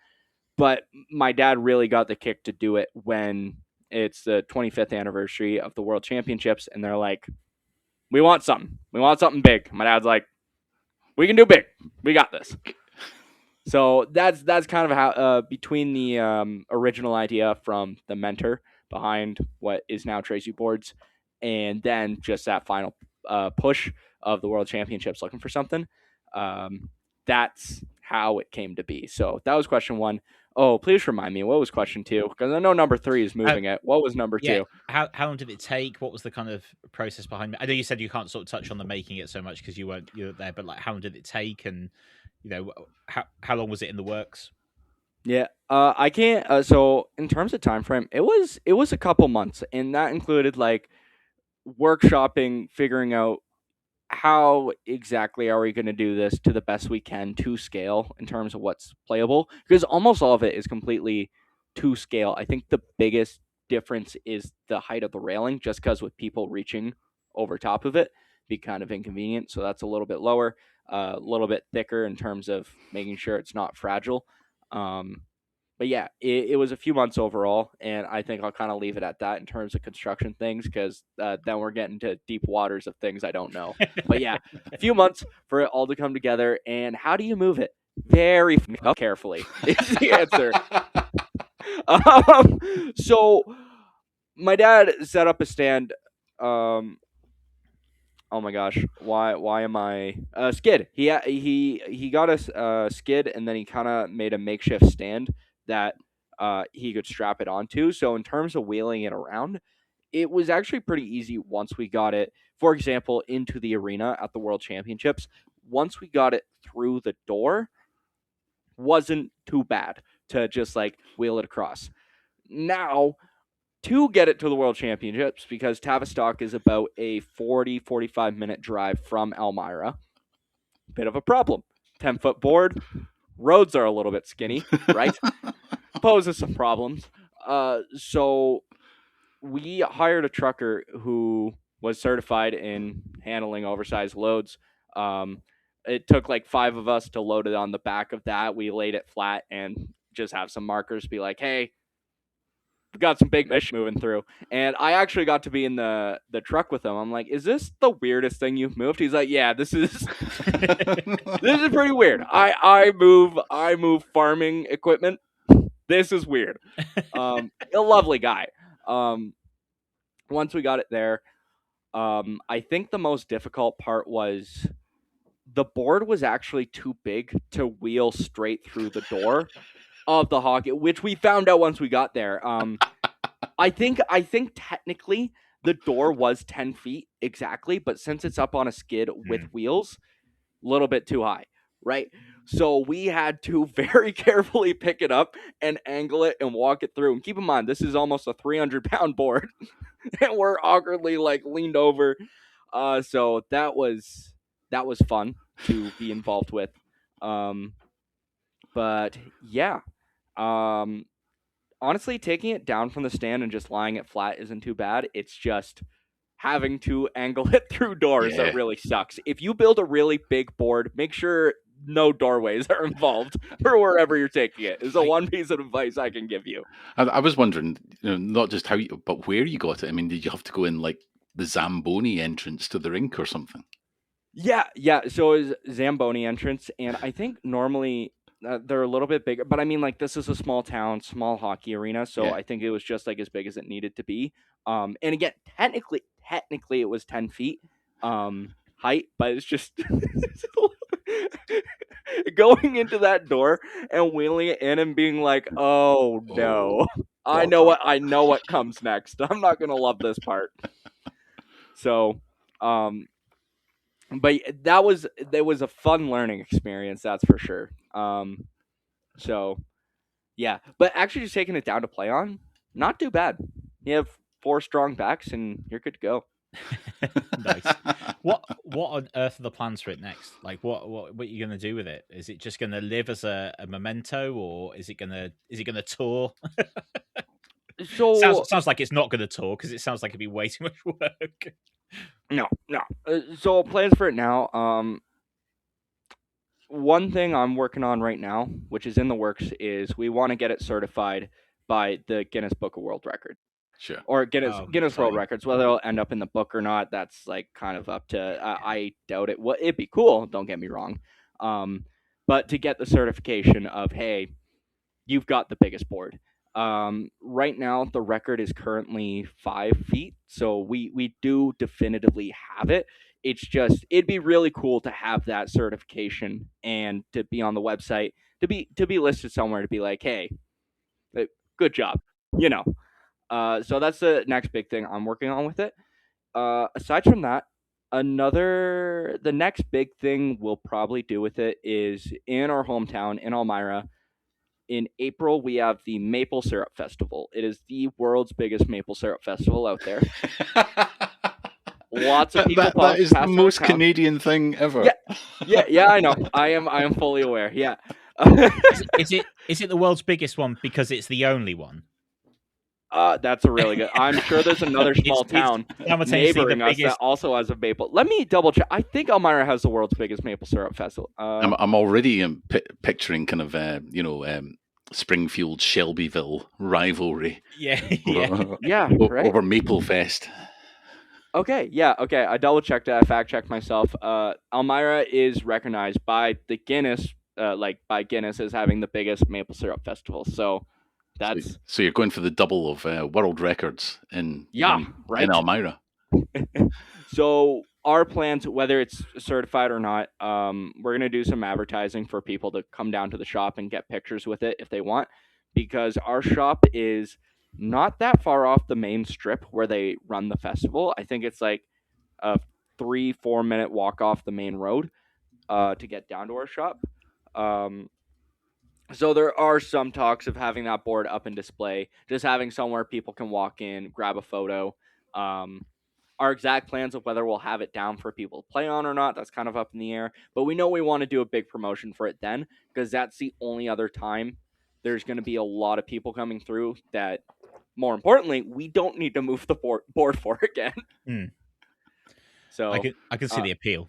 but my dad really got the kick to do it when it's the 25th anniversary of the World Championships, and they're like, we want something big. My dad's like, we can do big. We got this. So that's kind of how between the original idea from the mentor behind what is now Tracey Boards, and then just that final push of the World Championships looking for something. That's how it came to be. So that was question 1. Oh, please remind me, what was question 2? Because I know number 3 is moving it. What was number 2? How long did it take? What was the kind of process behind it? I know you said you can't sort of touch on the making it so much because you weren't there, but like how long did it take, and how long was it in the works? Yeah, I can't. So in terms of time frame, it was a couple months, and that included like workshopping, figuring out how exactly are we going to do this to the best we can to scale in terms of what's playable, because almost all of it is completely to scale. I think the biggest difference is the height of the railing, just because with people reaching over top of it be kind of inconvenient, so that's a little bit lower, a little bit thicker in terms of making sure it's not fragile. But yeah, it was a few months overall, and I think I'll kind of leave it at that in terms of construction things, because then we're getting to deep waters of things I don't know. But yeah, a few months for it all to come together. And how do you move it? Very carefully is the answer. So my dad set up a stand. Oh my gosh, why am I skid? He got us a skid, and then he kind of made a makeshift stand that he could strap it onto. So in terms of wheeling it around, it was actually pretty easy once we got it, for example, into the arena at the World Championships. Once we got it through the door, wasn't too bad to just like wheel it across. Now, to get it to the World Championships, because Tavistock is about a 40-45 minute drive from Elmira, bit of a problem. 10-foot board, roads are a little bit skinny, right? Poses some problems. So we hired a trucker who was certified in handling oversized loads. It took like 5 of us to load it on the back of that. We laid it flat and just have some markers be like, hey, we got some big fish moving through. And I actually got to be in the truck with him. I'm like, is this the weirdest thing you've moved? He's like, yeah, this is this is pretty weird. I move farming equipment. This is weird. A lovely guy. Once we got it there, I think the most difficult part was the board was actually too big to wheel straight through the door of the Hogan, which we found out once we got there. I think technically the door was 10 feet exactly, but since it's up on a skid with wheels, a little bit too high, right? So we had to very carefully pick it up and angle it and walk it through. And keep in mind, this is almost a 300-pound board, and we're awkwardly like leaned over. So that was fun to be involved with. But yeah. Honestly, taking it down from the stand and just lying it flat isn't too bad. It's just having to angle it through doors that really sucks. If you build a really big board, make sure no doorways are involved for wherever you're taking it. Is the one piece of advice I can give you. I was wondering, not just how you, but where you got it. I mean, did you have to go in like the Zamboni entrance to the rink or something? Yeah. So it was Zamboni entrance, and I think normally they're a little bit bigger, but I mean, like, this is a small town, small hockey arena, so I think it was just like as big as it needed to be. And again, technically it was 10 feet height, but it's just going into that door and wheeling it in and being like, oh no, I know what comes next. I'm not gonna love this part. So, but there was a fun learning experience, that's for sure. So yeah, but actually just taking it down to play on, not too bad. You have 4 strong backs and you're good to go. Nice. What on earth are the plans for it next? Like, what are you gonna do with it? Is it just gonna live as a memento, or is it gonna tour? So sounds like it's not gonna tour, because it sounds like it'd be way too much work. No. So plans for it now. One thing I'm working on right now, which is in the works, is we want to get it certified by the Guinness Book of World Records. Sure. Or Guinness World Records. Whether it'll end up in the book or not, that's like kind of up to. I doubt it. Well, it'd be cool. Don't get me wrong. But to get the certification of, hey, you've got the biggest board. Right now, the record is currently 5 feet, so we do definitively have it. It's just it'd be really cool to have that certification and to be on the website, to be listed somewhere, to be like, hey, good job, you know. So that's the next big thing I'm working on with it. Aside from that, the next big thing we'll probably do with it is in our hometown in Elmira. In April, we have the Maple Syrup Festival. It is the world's biggest maple syrup festival out there. Lots of people. That is the most Canadian thing ever. Yeah. I know. I am fully aware. Yeah. Is it the world's biggest one because it's the only one? That's a really good. I'm sure there's another small town neighboring us that also has a maple. Let me double check. I think Elmira has the world's biggest maple syrup festival. I'm already picturing kind of Springfield Shelbyville rivalry. Yeah. Right. Over Maple Fest. Okay. I double checked. I fact checked myself. Elmira is recognized by the Guinness, by Guinness, as having the biggest maple syrup festival. So. So you're going for the double of world records in Elmira. So our plans, whether it's certified or not, we're going to do some advertising for people to come down to the shop and get pictures with it if they want, because our shop is not that far off the main strip where they run the festival. I think it's like a 3-4 minute walk off the main road to get down to our shop. So there are some talks of having that board up in display, just having somewhere people can walk in, grab a photo. Our exact plans of whether we'll have it down for people to play on or not, that's kind of up in the air. But we know we want to do a big promotion for it then, because that's the only other time there's going to be a lot of people coming through that, more importantly, we don't need to move the board for again. So I can see the appeal.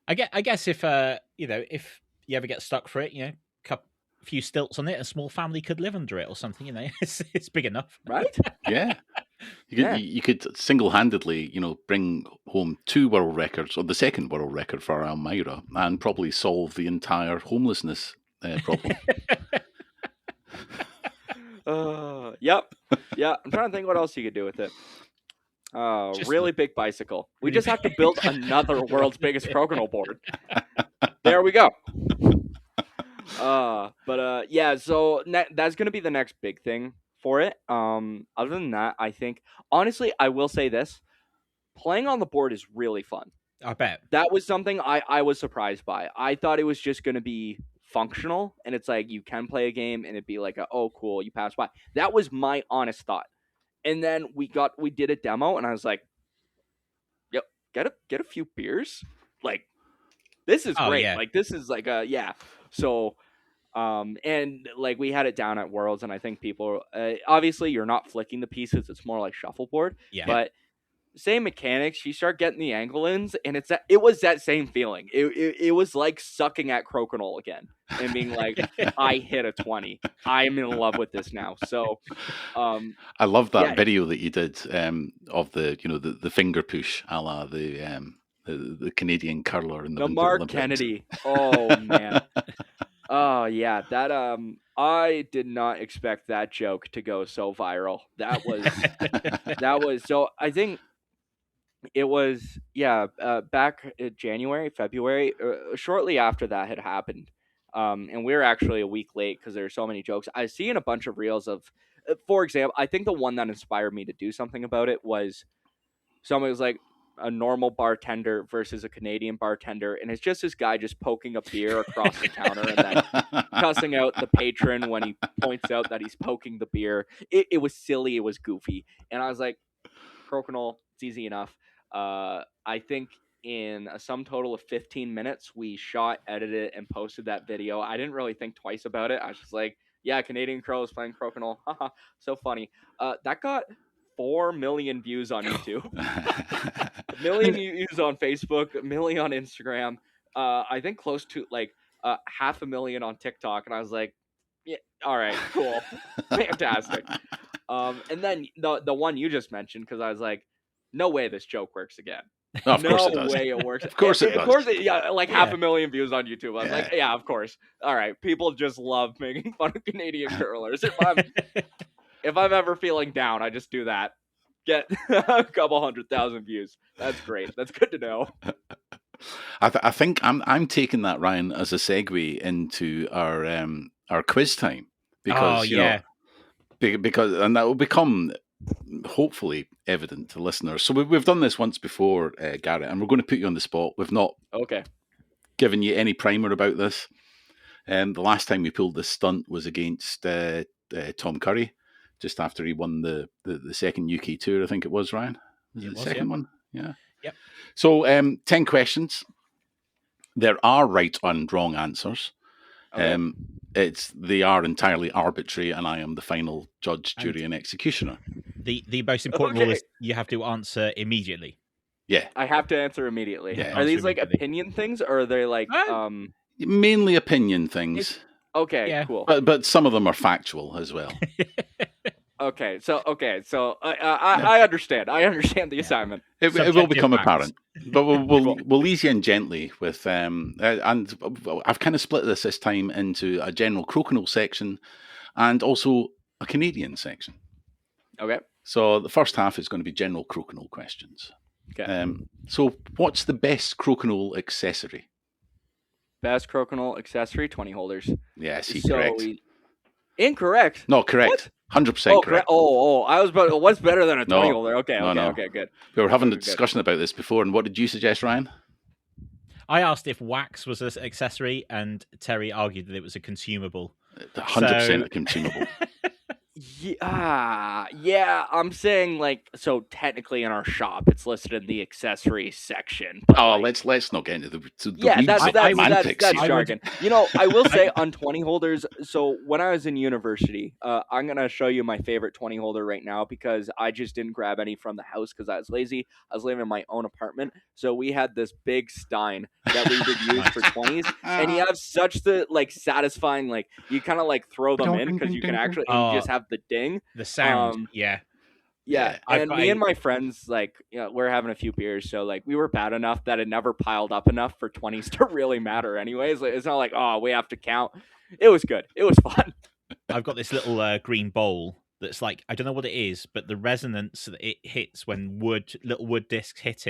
I guess if if you ever get stuck for it, a few stilts on it, a small family could live under it or something. It's big enough, right? Yeah. You could single-handedly, bring home 2 world records, or the second world record for Elmira, and probably solve the entire homelessness problem. Yep. Yeah. I'm trying to think what else you could do with it. Really big bicycle. We just have to build another world's biggest Crokinole board. There we go. So that's going to be the next big thing for it. Other than that, I think, honestly, I will say this. Playing on the board is really fun. I bet. That was something I was surprised by. I thought it was just going to be functional, and it's like you can play a game, and it'd be like, oh, cool, you pass by. That was my honest thought. And then we did a demo, and I was like, yep, get a few beers. Like, this is great. Yeah. Like, this is like So, and like we had it down at Worlds, and I think people, obviously you're not flicking the pieces. It's more like shuffleboard. Yeah. But same mechanics. You start getting the angle ins, and it was that same feeling. It was like sucking at Crokinole again and being like, I hit a 20. I'm in love with this now. So, I love that video that you did of the finger push, a la the Canadian curler in the Mark Olympics. Kennedy. Oh man. Oh yeah, that I did not expect that joke to go so viral. That was so. I think it was back in January, February, shortly after that had happened, and we were actually a week late because there were so many jokes. I see in a bunch of reels of, for example, I think the one that inspired me to do something about it was someone was like, a normal bartender versus a Canadian bartender, and it's just this guy just poking a beer across the counter and then cussing out the patron when he points out that he's poking the beer. It was silly, it was goofy, and I was like, Crokinole, it's easy enough. I think in a sum total of 15 minutes, we shot, edited, and posted that video. I didn't really think twice about it. I was just like, yeah, Canadian Crows playing Crokinole. Haha, so funny. That got 4 million views on YouTube, 1 million views on Facebook, 1 million on Instagram. I think close to like 500,000 on TikTok, and I was like, yeah, all right, cool, fantastic. And then the one you just mentioned, because I was like, no way this joke works again. No, of course No it does. way it works. Of course it Of does. course, yeah, like Yeah. 500,000 views on YouTube. I was like, yeah, of course. All right, people just love making fun of Canadian curlers. If I'm ever feeling down, I just do that. Get a couple 100,000 views. That's great. That's good to know. I think I'm taking that, Ryan, as a segue into our quiz time because because that will become hopefully evident to listeners. So we've done this once before, Garrett, and we're going to put you on the spot. We've not given you any primer about this. The last time we pulled this stunt was against Tom Curry, just after he won the second UK tour, I think it was, Ryan. Was it the second one? Yeah. Yep. So 10 questions. There are right and wrong answers. Okay. They are entirely arbitrary, and I am the final judge, jury, and executioner. The most important rule is you have to answer immediately. Yeah. I have to answer immediately. Yeah. Are these like opinion things, or are they like mainly opinion things? Okay, cool. But some of them are factual as well. Okay, so I understand. I understand the assignment. It will become apparent, but we'll ease you in gently with and I've kind of split this time into a general Crokinole section and also a Canadian section. Okay. So the first half is going to be general Crokinole questions. Okay. So what's the best Crokinole accessory? Best Crokinole accessory, 20 holders. Yes, correct. Incorrect. No, correct. 100% correct. I was about. What's better than a 20 holder? Okay, good. We were having a discussion about this before, and what did you suggest, Ryan? I asked if wax was an accessory, and Terry argued that it was a consumable. 100% a consumable. Yeah, I'm saying so technically in our shop it's listed in the accessories section. Let's not get into the that's jargon. I will say on 20 holders, so when I was in university, I'm going to show you my favorite 20 holder right now because I just didn't grab any from the house because I was lazy. I was living in my own apartment. So we had this big stein that we would use for 20s. And you have such the satisfying, you kind of throw them in because you can actually you just have the ding. The sound, Yeah, and me and my friends, we're having a few beers, so we were bad enough that it never piled up enough for 20s to really matter. Anyways, it's not like we have to count. It was good. It was fun. I've got this little green bowl that's I don't know what it is, but the resonance that it hits when little wood discs hit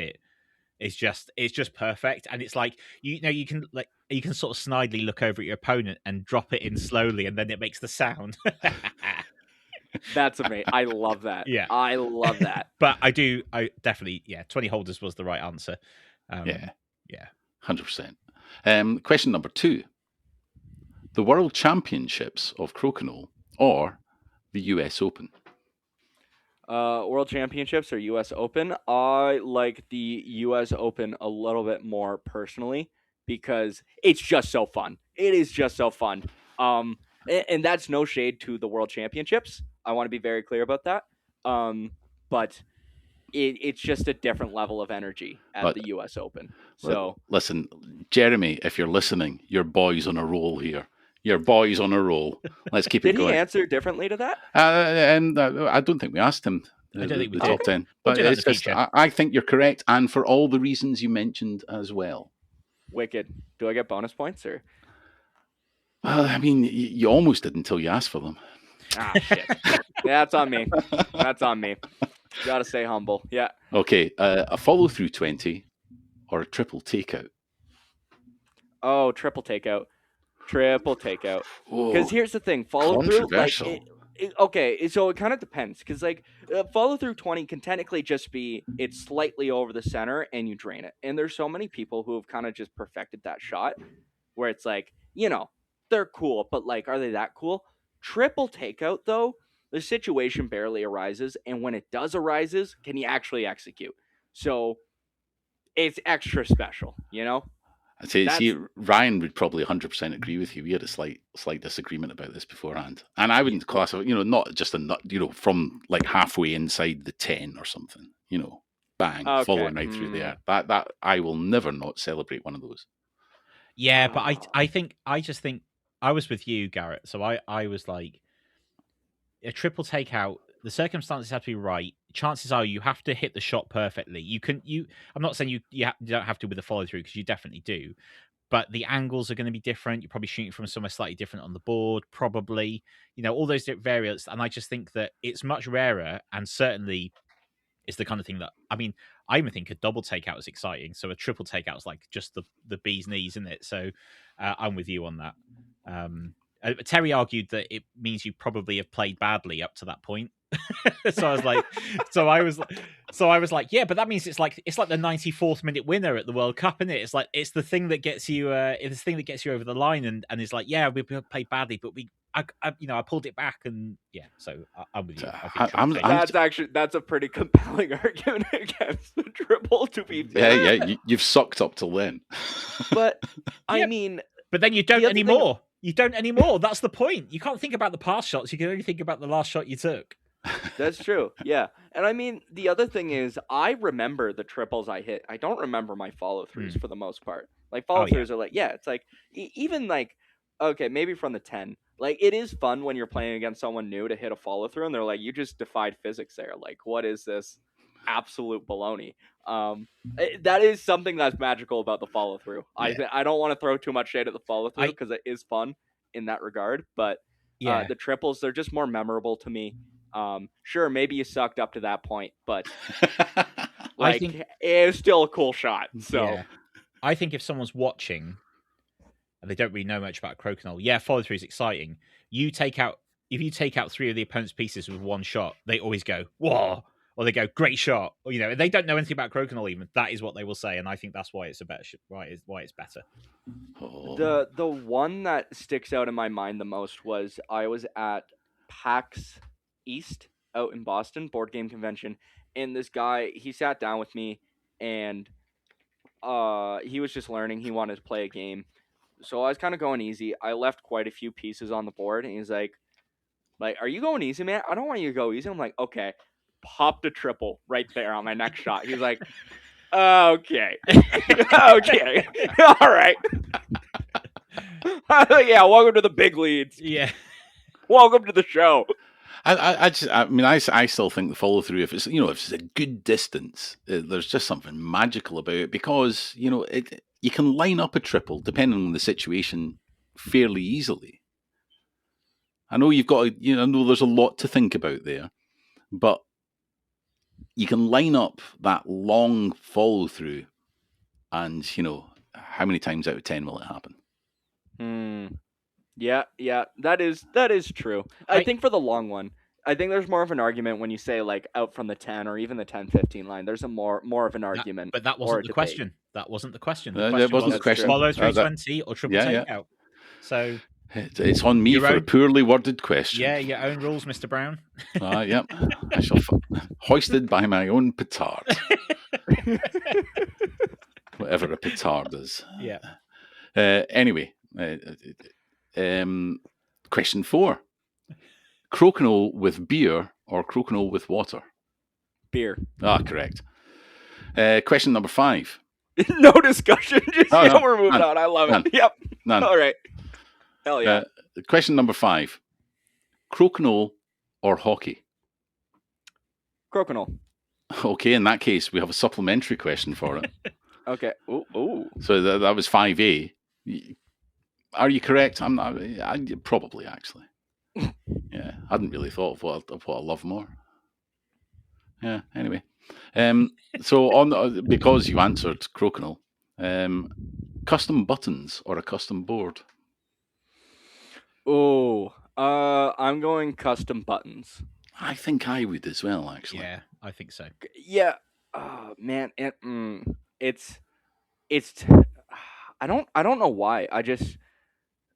it's just perfect, and it's you can sort of snidely look over at your opponent and drop it in slowly, and then it makes the sound. That's amazing. I love that. Yeah, I love that. But I definitely 20 holders was the right answer. 100%. Question number 2: the World Championships of Crokinole or the US Open? World Championships or US Open? I like the US Open a little bit more personally because it's just so fun. It is just so fun. And that's no shade to the World Championships. I want to be very clear about that. But it's just a different level of energy at the US Open. So listen, Jeremy, if you're listening, your boy's on a roll here. Your boy's on a roll. Let's keep it going. Did he answer differently to that? I don't think we asked him. I don't think we the did. top 10. But it's just, I think you're correct, and for all the reasons you mentioned as well. Wicked. Do I get bonus points or? Well, I mean, you almost did until you asked for them. Ah, shit. That's on me. That's on me. Gotta stay humble. Yeah. Okay, a follow-through 20 or a triple takeout? Oh, triple takeout. Triple takeout. Because here's the thing, follow through. Okay, so it kind of depends. Because follow through 20 can technically just be it's slightly over the center and you drain it. And there's so many people who have kind of just perfected that shot, where it's they're cool, but are they that cool? Triple takeout though, the situation barely arises, and when it does arises, can you actually execute? So it's extra special, See, Ryan would probably 100% agree with you. We had a slight disagreement about this beforehand, and I wouldn't classify, not just from halfway inside the 10 or something, bang, following right through there. That I will never not celebrate one of those. Yeah, but I just think I was with you, Garrett. So I was like a triple takeout. The circumstances have to be right. Chances are you have to hit the shot perfectly. I'm not saying you don't have to with the follow through, because you definitely do. But the angles are going to be different. You're probably shooting from somewhere slightly different on the board, probably. All those different variants. And I just think that it's much rarer, and certainly it's the kind of thing that, I even think a double takeout is exciting. So a triple takeout is like just the bee's knees, isn't it? So I'm with you on that. Terry argued that it means you probably have played badly up to that point. So I was like, yeah, but that means it's like the 94th minute winner at the World Cup, isn't it? It's like it's the thing that gets you, it's the thing that gets you over the line, and it's like, yeah, we played badly, but I pulled it back, and yeah. So I'm with you. That's a pretty compelling argument against the triple. To be fair, yeah, you've sucked up till then. But but then you don't anymore. You don't anymore. That's the point. You can't think about the past shots. You can only think about the last shot you took. That's true. Yeah. And the other thing is, I remember the triples I hit. I don't remember my follow-throughs for the most part. Like, follow-throughs are like, yeah, it's like, even like, okay, maybe from the 10. Like, it is fun when you're playing against someone new to hit a follow-through, and they're like, you just defied physics there. Like, what is this absolute baloney? That is something that's magical about the follow-through. Yeah. I don't want to throw too much shade at the follow-through, because it is fun in that regard. But the triples, they're just more memorable to me. Sure, maybe you sucked up to that point, but I think it was still a cool shot. So I think if someone's watching and they don't really know much about Crokinole, follow through is exciting. If you take out 3 of the opponent's pieces with one shot, they always go, whoa, or they go, great shot, or they don't know anything about Crokinole even. That is what they will say, and I think that's why it's why it's better. The one that sticks out in my mind the most was I was at PAX East out in Boston, board game convention, and this guy, he sat down with me, and he was just learning. He wanted to play a game, so I was kind of going easy. I left quite a few pieces on the board, and he's like, are you going easy, man? I don't want you to go easy. I'm like, okay. Popped a triple right there on my next shot. He's like, okay. Okay. All right. Yeah, welcome to the big leads. Yeah. Welcome to the show. I still think the follow through, if it's a good distance, there's just something magical about it, because you can line up a triple depending on the situation fairly easily. I know you've got I know there's a lot to think about there, but you can line up that long follow through, and how many times out of 10 will it happen? Yeah, that is true. I think for the long one, I think there's more of an argument when you say like out from the 10 or even the 10-15 line. There's a more of an argument. But that wasn't the question. That wasn't the question. That wasn't the question. Follow 320 or triple takeout. Yeah. So it's on me for a poorly worded question. Yeah, your own rules, Mr. Brown. Yep. I shall hoisted by my own petard. Whatever a petard is. Yeah. Anyway, question 4. Crokinole with beer or Crokinole with water? Beer. Correct. Question number 5. No discussion. Just we're moving on. I love it. Yep. None. All right. Hell yeah. Question number 5. Crokinole or hockey? Crokinole. Okay, in that case, we have a supplementary question for it. Okay. Ooh. So that was 5A. Are you correct? I'm not. Probably, actually. Yeah, I hadn't really thought of what I love more. Yeah. Anyway, so because you answered Crokinole, custom buttons or a custom board? Oh, I'm going custom buttons. I think I would as well, actually. Yeah, I think so. Yeah. Oh man, it's. I don't know why.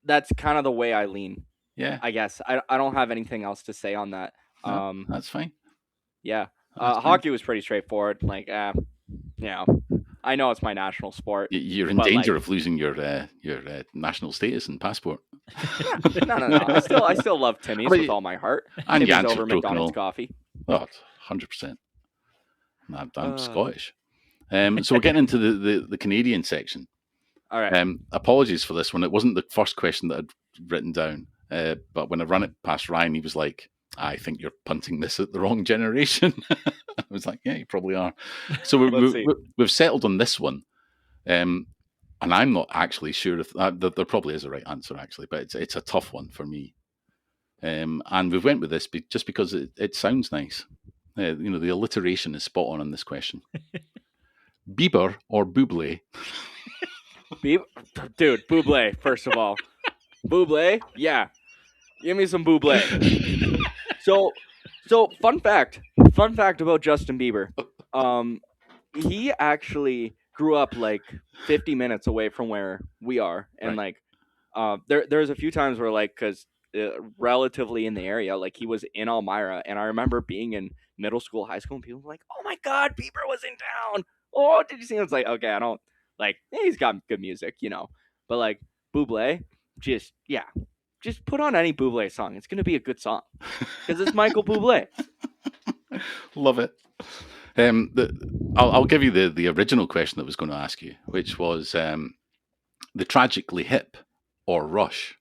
That's kind of the way I lean. Yeah. I guess I don't have anything else to say on that. No, that's fine. Yeah. Hockey was pretty straightforward. Like, I know it's my national sport. You're in danger of losing your national status and passport. No. I still love Timmy's with all my heart. And Timmy's over McDonald's coffee. Oh, 100%. I'm Scottish. So we're getting into the Canadian section. All right. Apologies for this one. It wasn't the first question that I'd written down, but when I ran it past Ryan, he was like, I think you're punting this at the wrong generation. I was like, yeah, you probably are. So Let's see. we've settled on this one. And I'm not actually sure if there probably is a right answer, actually, but it's a tough one for me. And we've went with this just because it sounds nice. The alliteration is spot on this question. Bieber or Bublé? Dude, Bublé, first of all. Bublé? Yeah. Give me some Bublé. So fun fact about Justin Bieber. He actually grew up like 50 minutes away from where we are. And Right. there's a few times where like, cause relatively in the area, like he was in Elmira, and I remember being in middle school, high school, and people were like, "Oh my God, Bieber was in town! Oh, did you see him?" It's like, okay, I don't like. He's got good music, but like Bublé, just put on any Bublé song. It's gonna be a good song because it's Michael Bublé. Love it. I'll give you the original question that I was going to ask you, which was the Tragically Hip or Rush.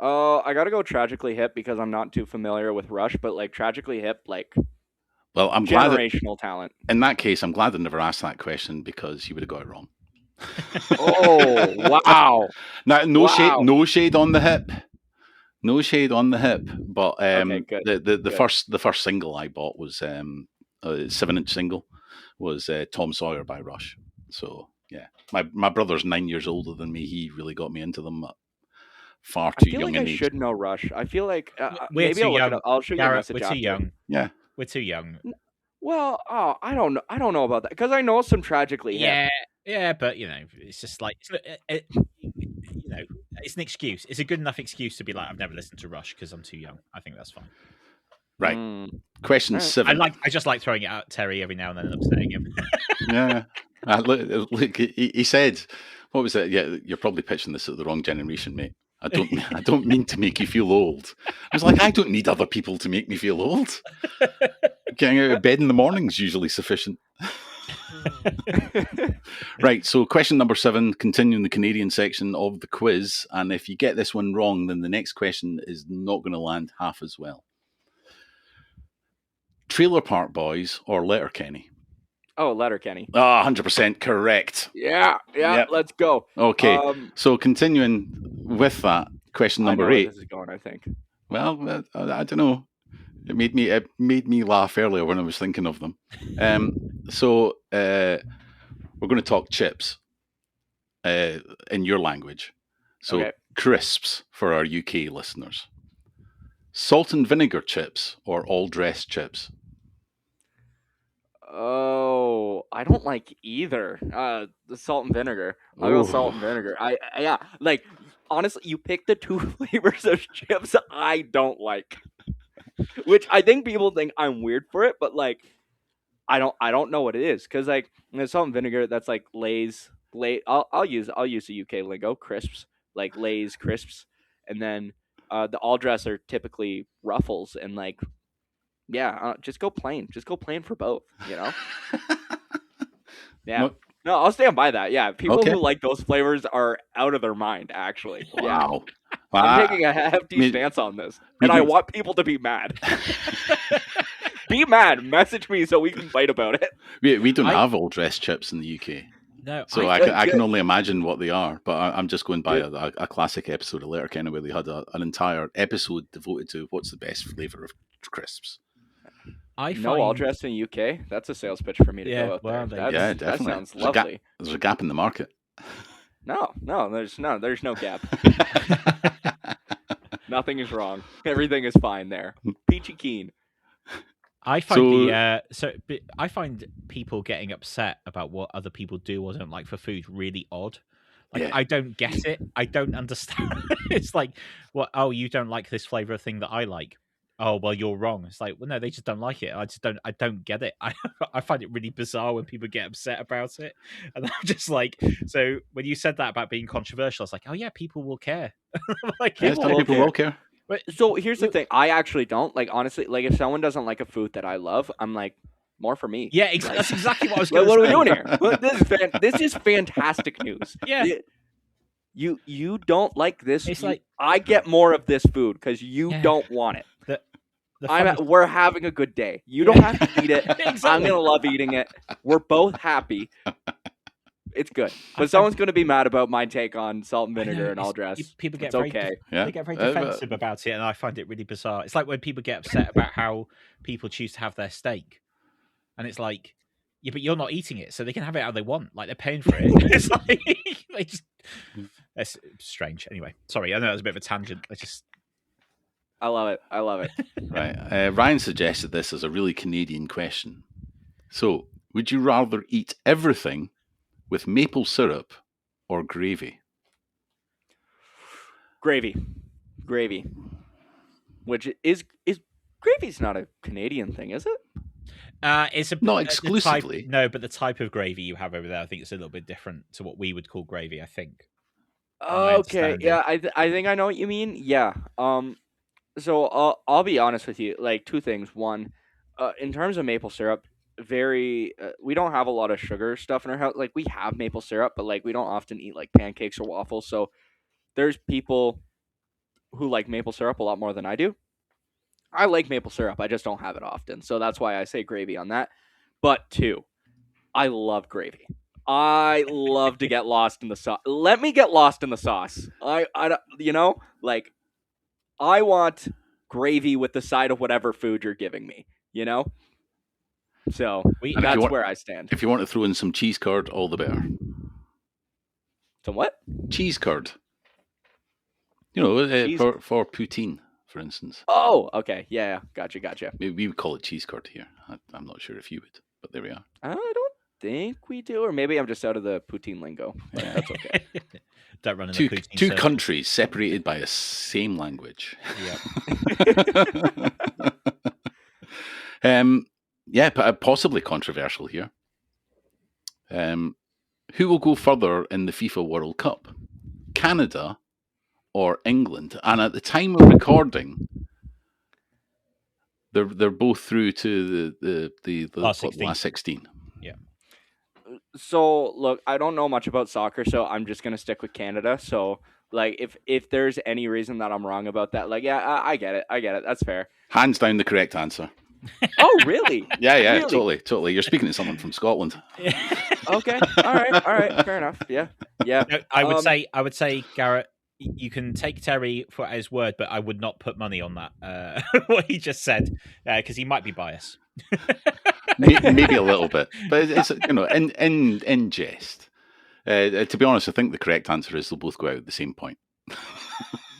I gotta go Tragically Hip because I'm not too familiar with Rush, but like Tragically Hip, like Well, I'm glad generational talent. in that case, I'm glad I never asked that question because you would have got it wrong. Oh wow! Now, no Wow. shade on the hip, no shade on the hip. But Okay, good, the good. first single I bought was a 7-inch single was Tom Sawyer by Rush. So yeah, my brother's 9 years older than me. He really got me into them far I too feel young like in I age. should know Rush. I feel like We're maybe too I'll look young. it up. I'll shoot you a Garrett, message we're too after. young. Yeah, We're too young. Well, I don't know about that because I know some Tragically Hip. Yeah, but it's just like it's an excuse. It's a good enough excuse to be like, I've never listened to Rush because I'm too young. I think that's fine. right. Mm. Question Alright. 7. I just like throwing it out at Terry every now and then and upsetting him. Yeah. Look, he said, what was it? Yeah, you're probably pitching this at the wrong generation, mate. I don't mean to make you feel old. I was like, I don't need other people to make me feel old. Getting out of bed in the morning is usually sufficient. Right, so question number 7, continuing the Canadian section of the quiz. And if you get this one wrong, then the next question is not going to land half as well. Trailer Park Boys or Letterkenny? Oh, Letterkenny. 100% correct. Yeah, Yep. let's go. Okay, so continuing with that, question I know number where 8. this is going, I think. Well, I don't know. It made me laugh earlier when I was thinking of them. So we're going to talk chips in your language. So Okay. crisps for our UK listeners. Salt and vinegar chips or all dressed chips? Oh, I don't like either. The salt and vinegar. I'll go salt and vinegar. Yeah, like honestly, you pick the two flavors of chips I don't like, which I think people think I'm weird for it, but like, I don't know what it is because like salt and vinegar. That's like Lay's. I'll use the UK lingo. Crisps, like Lay's crisps, and then the all dress are typically Ruffles and like. Yeah, just go plain. Just go plain for both, Yeah. No. No, I'll stand by that. Yeah, people Okay. who like those flavors are out of their mind, actually. Yeah. Wow. I'm taking a hefty stance on this, and I want people to be mad. Be mad. Message me so we can fight about it. We don't have all dressed chips in the UK. No, So I can only imagine what they are, but I'm just going by a classic episode of Letterkenny where they had an entire episode devoted to what's the best flavour of crisps. I find No, all dressed in UK. That's a sales pitch for me to go out there. Yeah, That definitely. sounds lovely. There's a gap in the market. No, there's no gap. Nothing is wrong. Everything is fine there. Peachy keen. I find I find people getting upset about what other people do or don't like for food really odd. Like, Yeah. I don't get it. I don't understand. It's like, what? Oh, you don't like this flavor of thing that I like. Oh, well, you're wrong. It's like, well, no, they just don't like it. I don't get it. I find it really bizarre when people get upset about it. And I'm just like, so when you said that about being controversial, I was like, oh yeah, people will care. Like, Yes, some people will care. But so here's the thing. I actually don't. Like, honestly, like if someone doesn't like a food that I love, I'm like, more for me. Yeah, that's exactly what I was Like, going to say. what are we doing here? Well, this is fantastic news. Yeah. You don't like this. It's like- I get more of this food because you don't want it. we're having a good day. You don't have to eat it. Exactly. I'm gonna love eating it. We're both happy. It's good, but someone's going to be mad about my take on salt and vinegar and all dress. People get it's very, okay. They get very defensive about it, and I find it really bizarre. It's like when people get upset about how people choose to have their steak, and it's like, yeah, but you're not eating it, so they can have it how they want. Like they're paying for it. It's like they just. It's strange. Anyway, sorry, I know that was a bit of a tangent. I love it. I love it. Right. Ryan suggested this as a really Canadian question. So, would you rather eat everything with maple syrup or gravy? Gravy. Which is gravy's not a Canadian thing, is it? It's not exclusively. But the type of gravy you have over there, I think it's a little bit different to what we would call gravy. I think. Okay. Yeah, I think I know what you mean. Yeah. So I'll be honest with you. Like two things. One, in terms of maple syrup, we don't have a lot of sugar stuff in our house. Like we have maple syrup, but like we don't often eat like pancakes or waffles. So there's people who like maple syrup a lot more than I do. I like maple syrup. I just don't have it often. So that's why I say gravy on that. But two, I love gravy. I love to get lost in the sauce. Let me get lost in the sauce. I want gravy with the side of whatever food you're giving me, So that's where I stand. If you want to throw in some cheese curd, all the better. Some what? Cheese curd. For poutine, for instance. Oh, okay. Yeah. Gotcha. We would call it cheese curd here. I'm not sure if you would, but there we are. I don't think we do, or maybe I'm just out of the poutine lingo. Yeah, that's okay. Don't run in the poutine two countries separated by a same language. Yeah. Possibly controversial here. Who will go further in the FIFA World Cup? Canada or England? And at the time of recording, they're both through to the last 16. Yeah. So look, I don't know much about soccer, so I'm just gonna stick with Canada. So like, if there's any reason that I'm wrong about that, like, yeah, I get it. That's fair. Hands down, the correct answer. Oh, really? Yeah, Really? totally. You're speaking to someone from Scotland. Okay. All right. Fair enough. Yeah. No, I would say, Garrett, you can take Terry for his word, but I would not put money on that. What he just said, because he might be biased. Maybe a little bit, but it's in jest. To be honest, I think the correct answer is they'll both go out at the same point.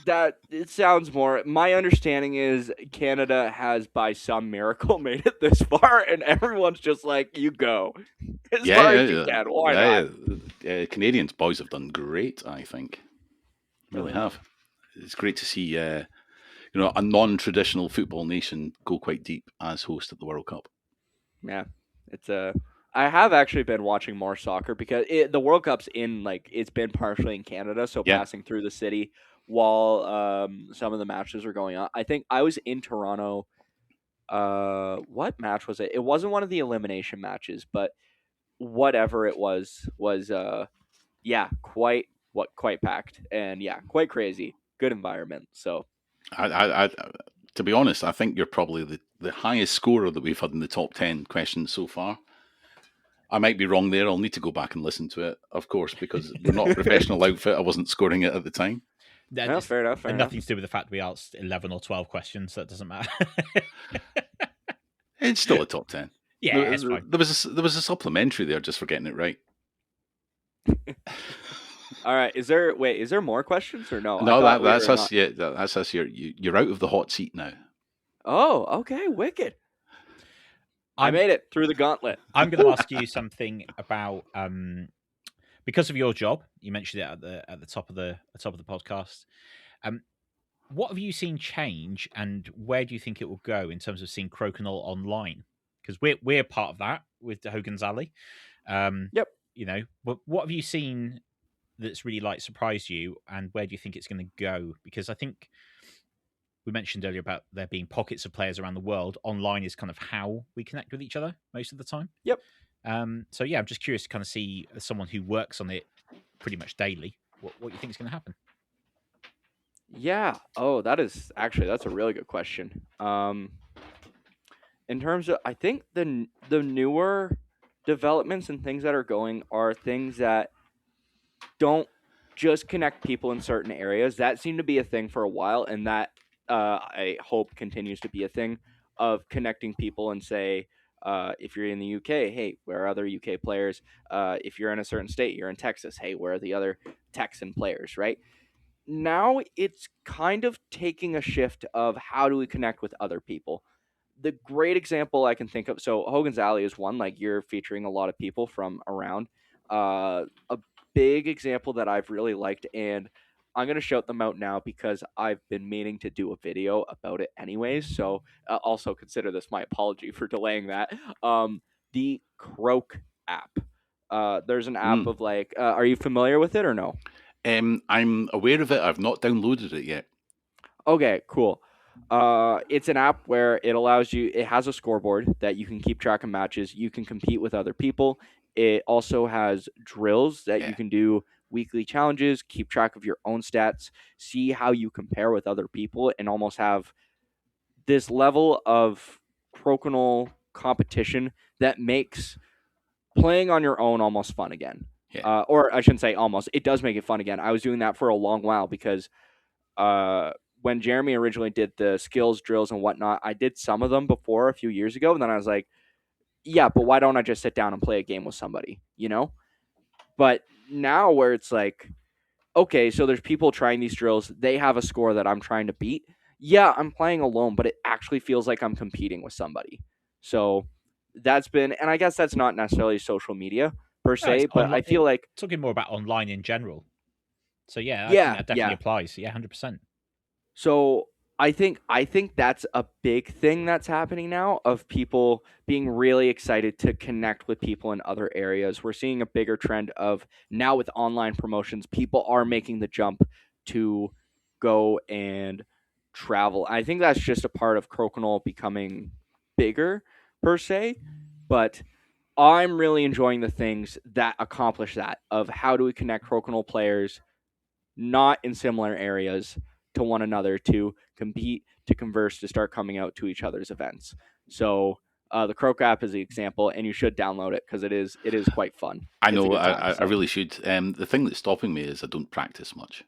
That it sounds more. My understanding is Canada has, by some miracle, made it this far, and everyone's just like, "You go as far as you can." Why not? Canadians boys have done great. I think really have. It's great to see a non-traditional football nation go quite deep as host of the World Cup. Yeah, it's I have actually been watching more soccer because the World Cup's it's been partially in Canada, so passing through the city while some of the matches are going on. I think I was in Toronto. What match was it? It wasn't one of the elimination matches, but whatever it was quite packed and quite crazy. Good environment. So I to be honest, I think you're probably the highest scorer that we've had in the top 10 questions so far. I might be wrong there. I'll need to go back and listen to it, of course, because we're not a professional outfit. I wasn't scoring it at the time. No, fair enough. Nothing to do with the fact we asked 11 or 12 questions, so it doesn't matter. It's still a top 10. Yeah, it's fine. There was a supplementary there just for getting it right. All right. Is there more questions or no? No, that's us. Yeah, that's us. You're out of the hot seat now. Oh, okay. Wicked. I made it through the gauntlet. I'm going to ask you something about because of your job. You mentioned it at the top of the podcast. What have you seen change, and where do you think it will go in terms of seeing Crokinole online? Because we're part of that with the Hogan's Alley. Yep. What have you seen that's really surprised you, and where do you think it's going to go? Because I think we mentioned earlier about there being pockets of players around the world. Online is kind of how we connect with each other most of the time. Yep. So yeah, I'm just curious to kind of see, as someone who works on it pretty much daily, what you think is going to happen. Yeah. Oh, that's a really good question. in terms of, I think the newer developments and things that are going are things that don't just connect people in certain areas. That seemed to be a thing for a while, and that I hope continues to be a thing of connecting people and say, if you're in the UK, hey, where are other UK players? If you're in a certain state, you're in Texas, hey, where are the other Texan players, right? Now it's kind of taking a shift of how do we connect with other people. The great example I can think of, so Hogan's Alley is one, like you're featuring a lot of people from around. A big example that I've really liked, and I'm going to shout them out now because I've been meaning to do a video about it anyways. So also consider this my apology for delaying that. The Croak app. There's an app of like, are you familiar with it or no? I'm aware of it. I've not downloaded it yet. Okay, cool. It's an app where it allows you, it has a scoreboard that you can keep track of matches. You can compete with other people. It also has drills that you can do, weekly challenges, keep track of your own stats, see how you compare with other people, and almost have this level of Crokinole competition that makes playing on your own almost fun again. Yeah. Or I shouldn't say almost. It does make it fun again. I was doing that for a long while because when Jeremy originally did the skills drills and whatnot, I did some of them before a few years ago, and then I was like, yeah, but why don't I just sit down and play a game with somebody, you know? But now where it's like, okay, so there's people trying these drills, they have a score that I'm trying to beat. Yeah, I'm playing alone, but it actually feels like I'm competing with somebody. So that's been, and I guess that's not necessarily social media per se, but I feel like talking more about online in general. So yeah, I yeah, think that definitely applies. Yeah, 100%. So I think that's a big thing that's happening now of people being really excited to connect with people in other areas. We're seeing a bigger trend of now with online promotions, people are making the jump to go and travel. I think that's just a part of Crokinole becoming bigger per se, but I'm really enjoying the things that accomplish that of how do we connect Crokinole players not in similar areas to one another to compete, to converse, to start coming out to each other's events. So the Croak app is the example, and you should download it because it is quite fun. I know, I really should. The thing that's stopping me is I don't practice much.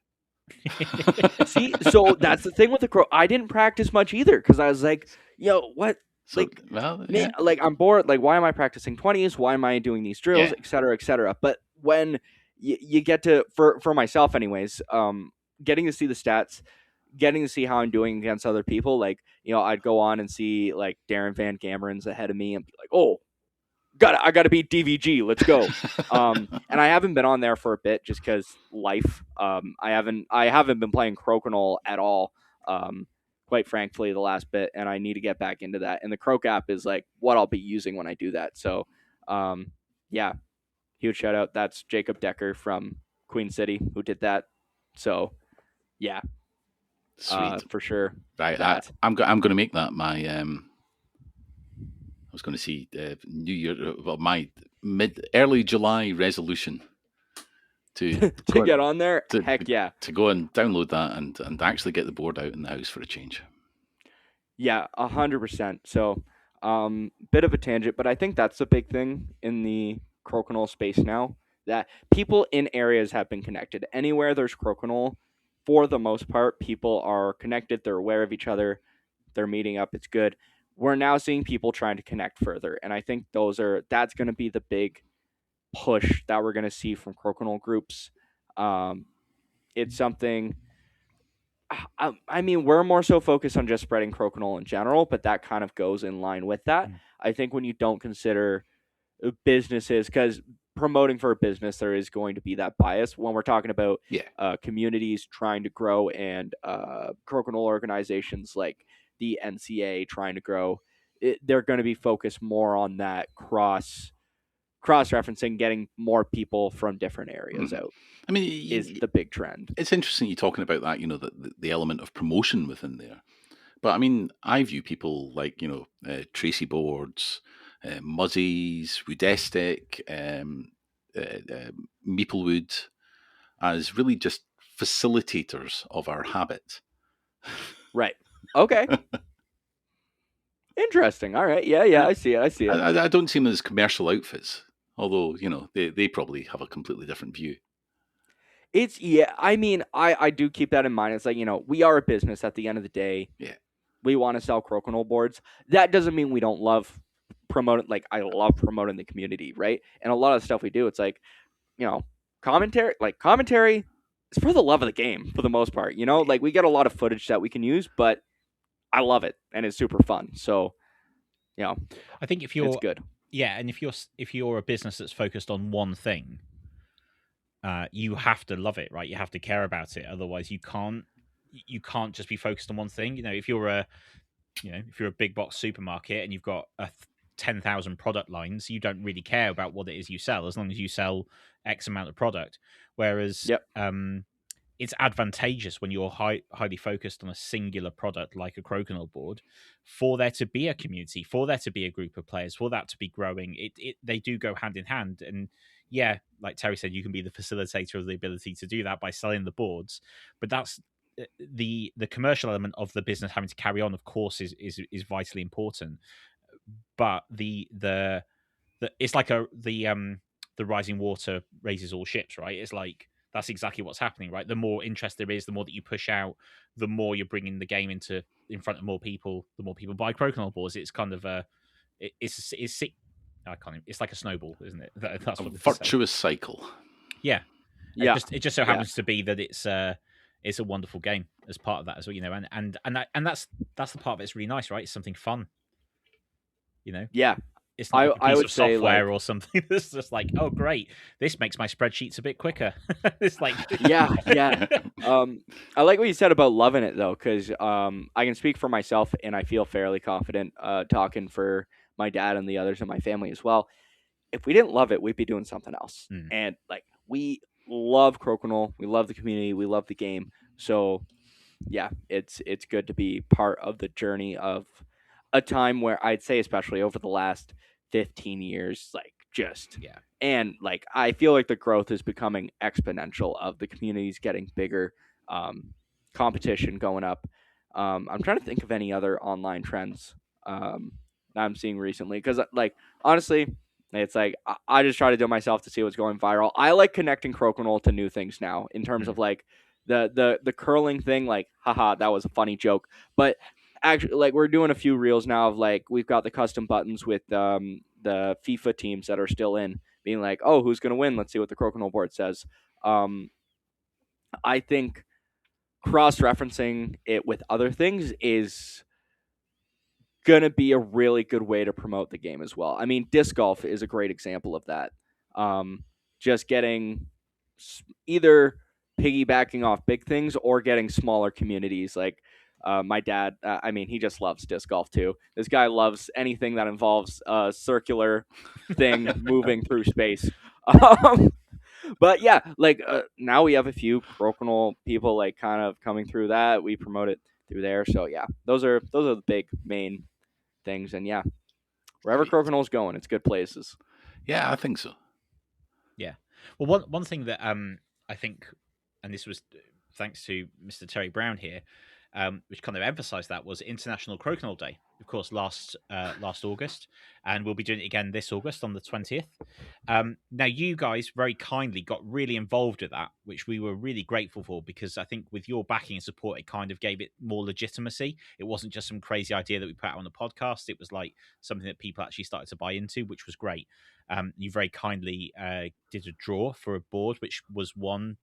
See, so that's the thing with the Croak. I didn't practice much either because I was like, yo, what? So, like, well, man, like I'm bored. Like, why am I practicing 20s? Why am I doing these drills, et cetera, et cetera? But when you get to, for myself anyways, getting to see the stats, getting to see how I'm doing against other people, like, you know, I'd go on and see like Darren Van Gameren's ahead of me and be like, oh, I gotta beat DVG, let's go. And I haven't been on there for a bit just because life. I haven't been playing Crokinole at all, quite frankly, the last bit, and I need to get back into that. And the Croak app is like what I'll be using when I do that. So yeah, huge shout out. That's Jacob Decker from Queen City who did that. So yeah, sweet, for sure. Right, I'm going to make that my. I was going to see New Year, well, my early July resolution to get on there. Heck yeah, to go and download that and actually get the board out in the house for a change. Yeah, 100%. So, bit of a tangent, but I think that's the big thing in the Crokinole space now, that people in areas have been connected. Anywhere there's Crokinole, for the most part, people are connected. They're aware of each other. They're meeting up. It's good. We're now seeing people trying to connect further, and I think that's going to be the big push that we're going to see from Crokinole groups. It's something. I mean, we're more so focused on just spreading Crokinole in general, but that kind of goes in line with that. I think when you don't consider businesses, because promoting for a business, there is going to be that bias when we're talking about communities trying to grow and Crokinole organizations like the NCA trying to grow. They're going to be focused more on that cross-referencing, getting more people from different areas out. I mean, is the big trend. It's interesting you talking about that, you know, the element of promotion within there. But I mean, I view people like, you know, Tracey boards, Muzzies, Woodestic, Meeplewood as really just facilitators of our habit. Right. Okay. Interesting. All right. Yeah. I see it. I don't see them as commercial outfits, although they probably have a completely different view. I mean, I do keep that in mind. It's like, we are a business at the end of the day. Yeah. We want to sell Crokinole boards. That doesn't mean we don't love promoting. Like, I love promoting the community, right? And a lot of the stuff we do, it's like, commentary is for the love of the game for the most part. Like, we get a lot of footage that we can use, but I love it and it's super fun. So, I think if it's good. Yeah, and if you're a business that's focused on one thing, you have to love it, right? You have to care about it. Otherwise, you can't just be focused on one thing. If you're a big box supermarket and you've got 10,000 product lines, you don't really care about what it is you sell as long as you sell X amount of product. Whereas, it's advantageous when you're highly focused on a singular product like a Crokinole board, for there to be a community, for there to be a group of players, for that to be growing. They do go hand in hand. And yeah, like Terry said, you can be the facilitator of the ability to do that by selling the boards, but that's the commercial element of the business having to carry on, of course, is vitally important. But the it's like the rising water raises all ships, right? It's like, that's exactly what's happening, right? The more interest there is, the more that you push out, the more you're bringing the game in front of more people. The more people buy Crokinole boards. It's kind of it's like a snowball, isn't it? That's A what virtuous cycle. Yeah. Yeah. It just so happens to be that it's a wonderful game as part of that as well, and that's the part that's really nice, right? It's something fun, Yeah. It's not like a piece would of say, software or something that's just like, oh great, this makes my spreadsheets a bit quicker. It's like Yeah. I like what you said about loving it though, because I can speak for myself, and I feel fairly confident talking for my dad and the others in my family as well. If we didn't love it, we'd be doing something else. And like, we love Crokinole, we love the community, we love the game. So yeah, it's good to be part of the journey of a time where I'd say, especially over the last 15 years, like, just and like, I feel like the growth is becoming exponential, of the communities getting bigger, competition going up. I'm trying to think of any other online trends that I'm seeing recently, because like, honestly, it's like, I just try to do it myself to see what's going viral. I like connecting Crokinole to new things now, in terms of like the curling thing. Like, haha, that was a funny joke, but actually, like, we're doing a few reels now of like, we've got the custom buttons with the FIFA teams that are still in, being like, oh, who's gonna win? Let's see what the Crokinole board says. I think cross-referencing it with other things is gonna be a really good way to promote the game as well. I mean, disc golf is a great example of that. Just getting either piggybacking off big things or getting smaller communities. Like, my dad, I mean, he just loves disc golf too. This guy loves anything that involves a circular thing moving through space. But yeah, like, now we have a few Crokinole people like kind of coming through that. We promote it through there. So yeah, those are the big main things. And yeah, wherever Crokinole's going, it's good places. Yeah, I think so. Yeah. Well, one thing that I think, and this was thanks to Mr. Terry Brown here, which kind of emphasised that, was International Crokinole Day, of course, last August, and we'll be doing it again this August on the 20th. Now, you guys very kindly got really involved with that, which we were really grateful for, because I think with your backing and support, it kind of gave it more legitimacy. It wasn't just some crazy idea that we put out on the podcast. It was like something that people actually started to buy into, which was great. You very kindly did a draw for a board, which was won,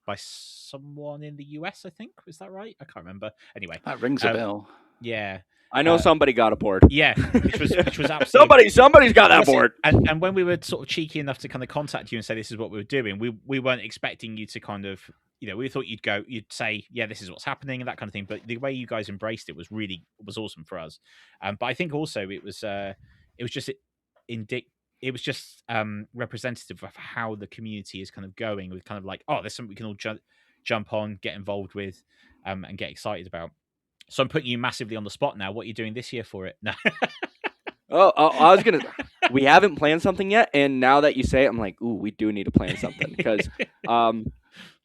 by someone in the US, I think. Is that right? I can't remember. Anyway, that rings a bell. Yeah, I know somebody got a board. Yeah, which was absolutely somebody's got that board. And when we were sort of cheeky enough to kind of contact you and say this is what we were doing, we weren't expecting you to kind of, we thought you'd say, yeah, this is what's happening and that kind of thing. But the way you guys embraced it was awesome for us. But I think also it was just representative of how the community is kind of going, with kind of like, oh, there's something we can all jump on, get involved with, and get excited about. So I'm putting you massively on the spot now. What are you doing this year for it? No. I was gonna. We haven't planned something yet, and now that you say it, I'm like, ooh, we do need to plan something, because,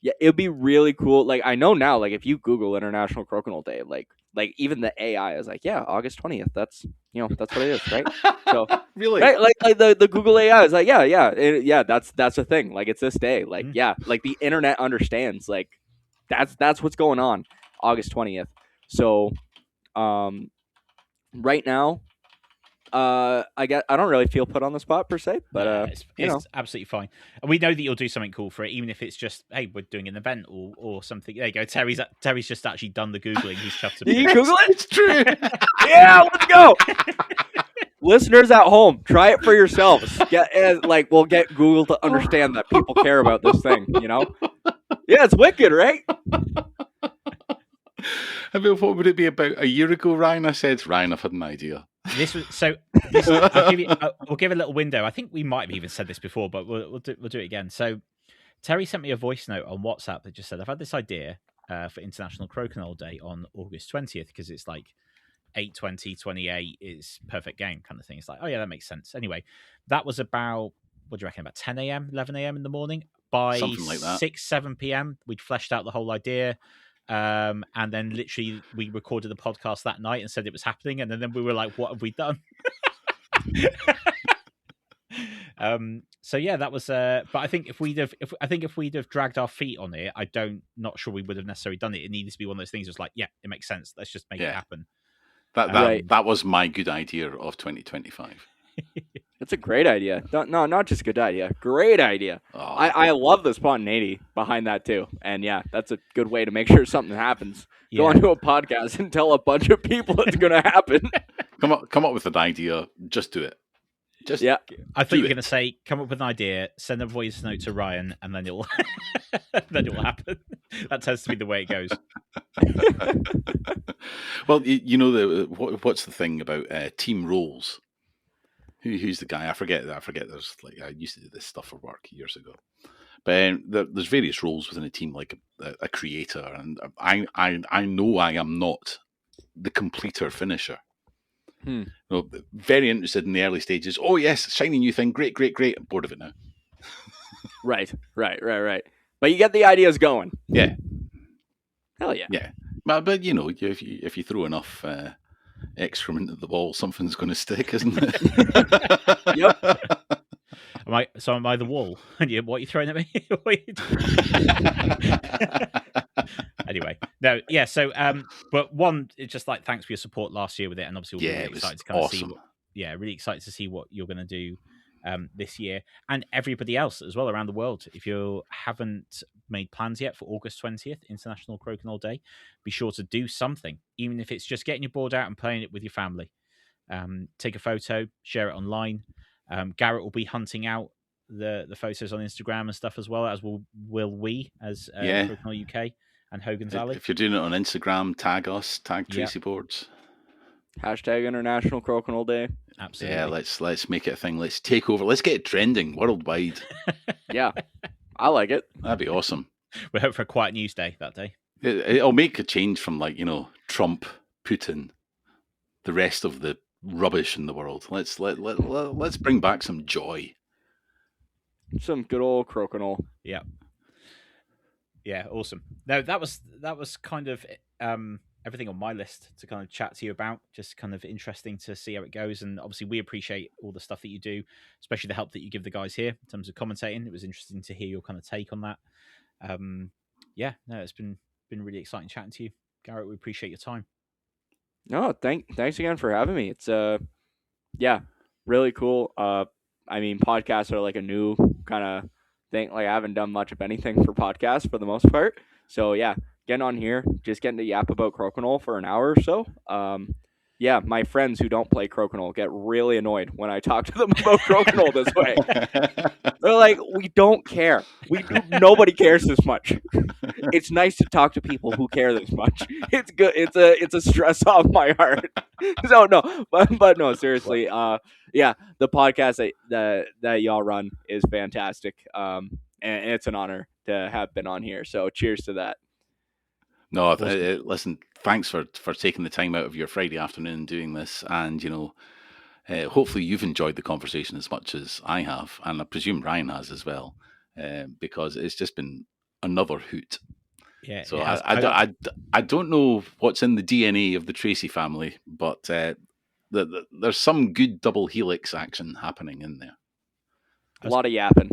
yeah, it'd be really cool. Like, I know now, like, if you Google International Crokinole Day, like, like even the AI is like, yeah, August 20th. That's that's what it is, right? So Really? right, like the Google AI is like, yeah, that's a thing. Like it's this day. Like yeah, like the internet understands. Like that's what's going on, August 20th. So, right now, I don't really feel put on the spot per se, but it's absolutely fine. And we know that you'll do something cool for it, even if it's just, hey, we're doing an event or something. There you go. Terry's just actually done the Googling. He's chuffed. Did you Google it? It's true. Yeah, let's go. Listeners at home, try it for yourselves. We'll get Google to understand that people care about this thing. Yeah, it's wicked, right? I mean, what would it be about a year ago, Ryan? I said, Ryan, I've had an idea. We'll give a little window. I think we might have even said this before, but we'll do it again. So Terry sent me a voice note on WhatsApp that just said, I've had this idea for International Crokinole Day on August 20th, because it's like 8/20/28 is perfect game kind of thing. It's like, oh yeah, that makes sense. Anyway, that was about, what do you reckon, about 10 a.m., 11 a.m. in the morning? By something like that. 6, 7 p.m., we'd fleshed out the whole idea. And then literally we recorded the podcast that night and said it was happening, and then we were like, what have we done? So yeah, that was but I think if we'd have dragged our feet on it, not sure we would have necessarily done it. It needed to be one of those things that's like, yeah, it makes sense, let's just make it happen. That was my good idea of 2025. It's a great idea. No, not just a good idea. Great idea. Oh. I love the spontaneity behind that too. And yeah, that's a good way to make sure something happens. Yeah. Go onto a podcast and tell a bunch of people it's going to happen. Come up with an idea. Just do it. I thought you were going to say, come up with an idea, send a voice note to Ryan, and then it'll happen. That tends to be the way it goes. Well, what's the thing about team roles? Who's the guy? I forget. There's I used to do this stuff for work years ago, but there's various roles within a team, like a creator, and I know I am not the completer finisher. Very interested in the early stages. Oh yes, shiny new thing, great. I'm bored of it now. Right. But you get the ideas going. Yeah. Hell yeah. Yeah. But if you throw enough excrement at the wall, something's going to stick, isn't it? Yep. Am I the wall? What are you throwing at me? Anyway, no, yeah. So, but one, it's just like, thanks for your support last year with it, and obviously we're really excited to kind of see. Really excited to see what you're going to do this year, and everybody else as well around the world. If you haven't made plans yet for August 20th, International Crokinole Day, be sure to do something, even if it's just getting your board out and playing it with your family. Take a photo, share it online. Garrett will be hunting out the photos on Instagram and stuff as well, as will we as Crokinole UK and Hogan's Alley. If you're doing it on Instagram, tag us, tag Tracey Boards. Hashtag International Crokinole Day. Absolutely. Yeah, let's make it a thing. Let's take over. Let's get it trending worldwide. Yeah, I like it. That'd be awesome. We hope for a quiet news day that day. It'll make a change from Trump, Putin, the rest of the rubbish in the world. Let's bring back some joy. Some good old Crokinole. Yeah. Yeah, awesome. No, that was kind of everything on my list to kind of chat to you about. Just kind of interesting to see how it goes, and obviously we appreciate all the stuff that you do, especially the help that you give the guys here in terms of commentating. It was interesting to hear your kind of take on that. It's been really exciting chatting to you, Garrett. We appreciate your time. No, thanks again for having me. It's really cool. I mean, podcasts are like a new kind of thing. Like, I haven't done much of anything for podcasts for the most part. So yeah, getting on here, just getting to yap about Crokinole for an hour or so. My friends who don't play Crokinole get really annoyed when I talk to them about Crokinole this way. They're like, we don't care. Nobody cares this much. It's nice to talk to people who care this much. It's good. It's a stress off my heart. So no, but no, seriously. The podcast that y'all run is fantastic. And it's an honor to have been on here. So cheers to that. No, listen, thanks for taking the time out of your Friday afternoon and doing this. And, hopefully you've enjoyed the conversation as much as I have. And I presume Ryan has as well, because it's just been another hoot. Yeah. So it has. I don't know what's in the DNA of the Tracey family, but there's some good double helix action happening in there. A lot of yapping.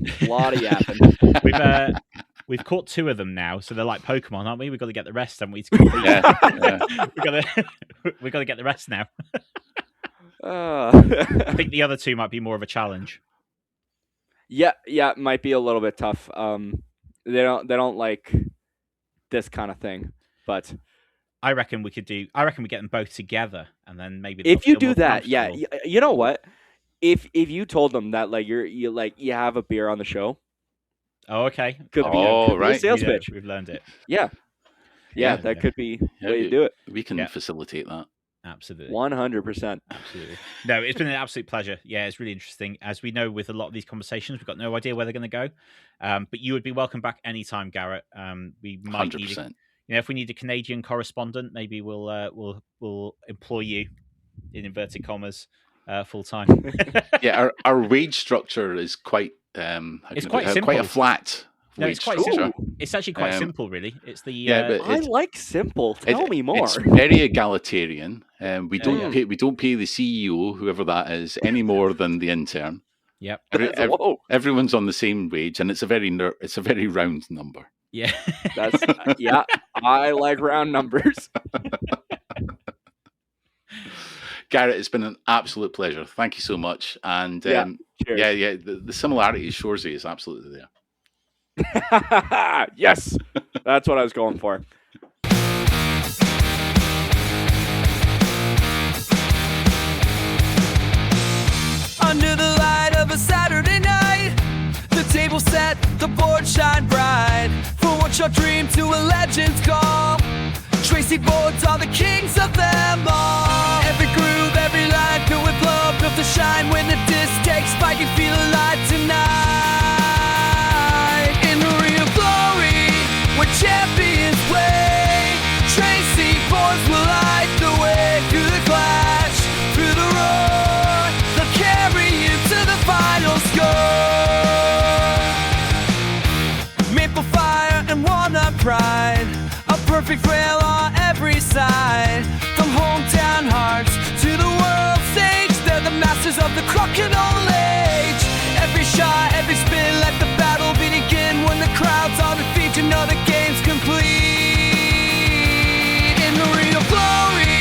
We've caught 2 of them now, so they're like Pokemon, aren't we? We've got to get the rest, haven't we? Yeah. We've got to get the rest now. I I think the other 2 might be more of a challenge. Yeah, it might be a little bit tough. They don't like this kind of thing, but I reckon we get them both together, and then maybe if they'll you feel do more that, yeah, comfortable. you know what? If you told them that like you have a beer on the show, Oh, okay. could be right. a sales pitch. We've learned it. Yeah, Yeah, that yeah. could be the way to do it. We can Yeah. facilitate that. Absolutely. 100%. Absolutely. No, it's been an absolute pleasure. Yeah, it's really interesting. As we know, with a lot of these conversations, we've got no idea where they're going to go. But you would be welcome back anytime, Garrett. We might 100%. need, if we need a Canadian correspondent, maybe we'll employ you in inverted commas full time. Yeah, our wage structure is quite It's quite simple. quite a flat. No, wage it's quite structure. simple. It's actually quite simple, really. It's the but I like simple. Tell me more. It's very egalitarian. We don't Yeah. pay the CEO, whoever that is, any more than the intern. Yep. Whoa. Everyone's on the same wage, and it's a very round number. Yeah. That's I like round numbers. Garrett, it's been an absolute pleasure. Thank you so much. And Cheers. the similarity to Shoresy is absolutely there. Yes, that's what I was going for. Under the light of a Saturday night, the table set, the board shine bright. From what your dream to a legend's call, Tracey boards are the kings of them all. Every groove, every line filled with love, built to shine when the disc takes flight. You feel alive tonight. In the ring of glory, where champions play, Tracey boards will light the way through the clash, through the roar. They'll carry you to the final score. Maple fire and walnut pride, a perfect rail on every side. From hometown hearts to the world stage, they're the masters of the Crokinole age. Every shot, every spin, let the battle begin. When the crowd's on their feet, you know the game's complete. In the ring of glory,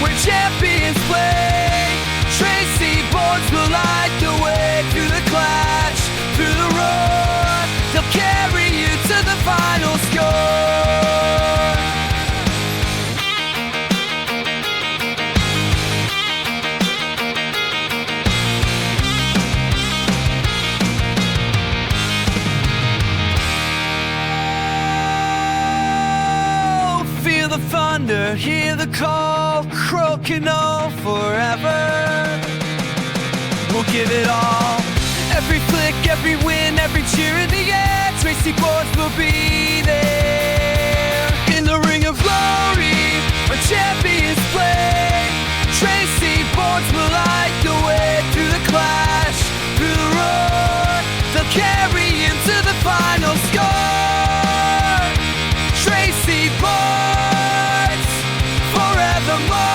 where champions play, Tracey boards will light the way through the clash, through the roar. They'll carry you to the final score. Feel the thunder, hear the call, Crokinole forever. We'll give it all. Every flick, every win, every cheer in the air, Tracey boards will be there. In the ring of glory, where champions play, Tracey boards will light the way through the clash, through the roar. They'll carry you to the final score. Tracey boards forevermore.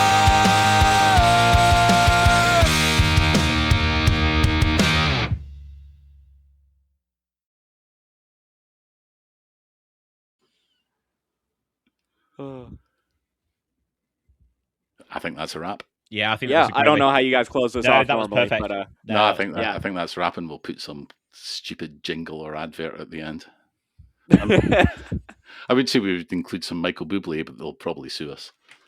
I think that's a wrap. Yeah, I think. Yeah, That was a I great don't way- know how you guys close this No, off that was normally, perfect. but No, I think yeah. I think that's wrap, and we'll put some stupid jingle or advert at the end. I would say we would include some Michael Bublé, but they'll probably sue us.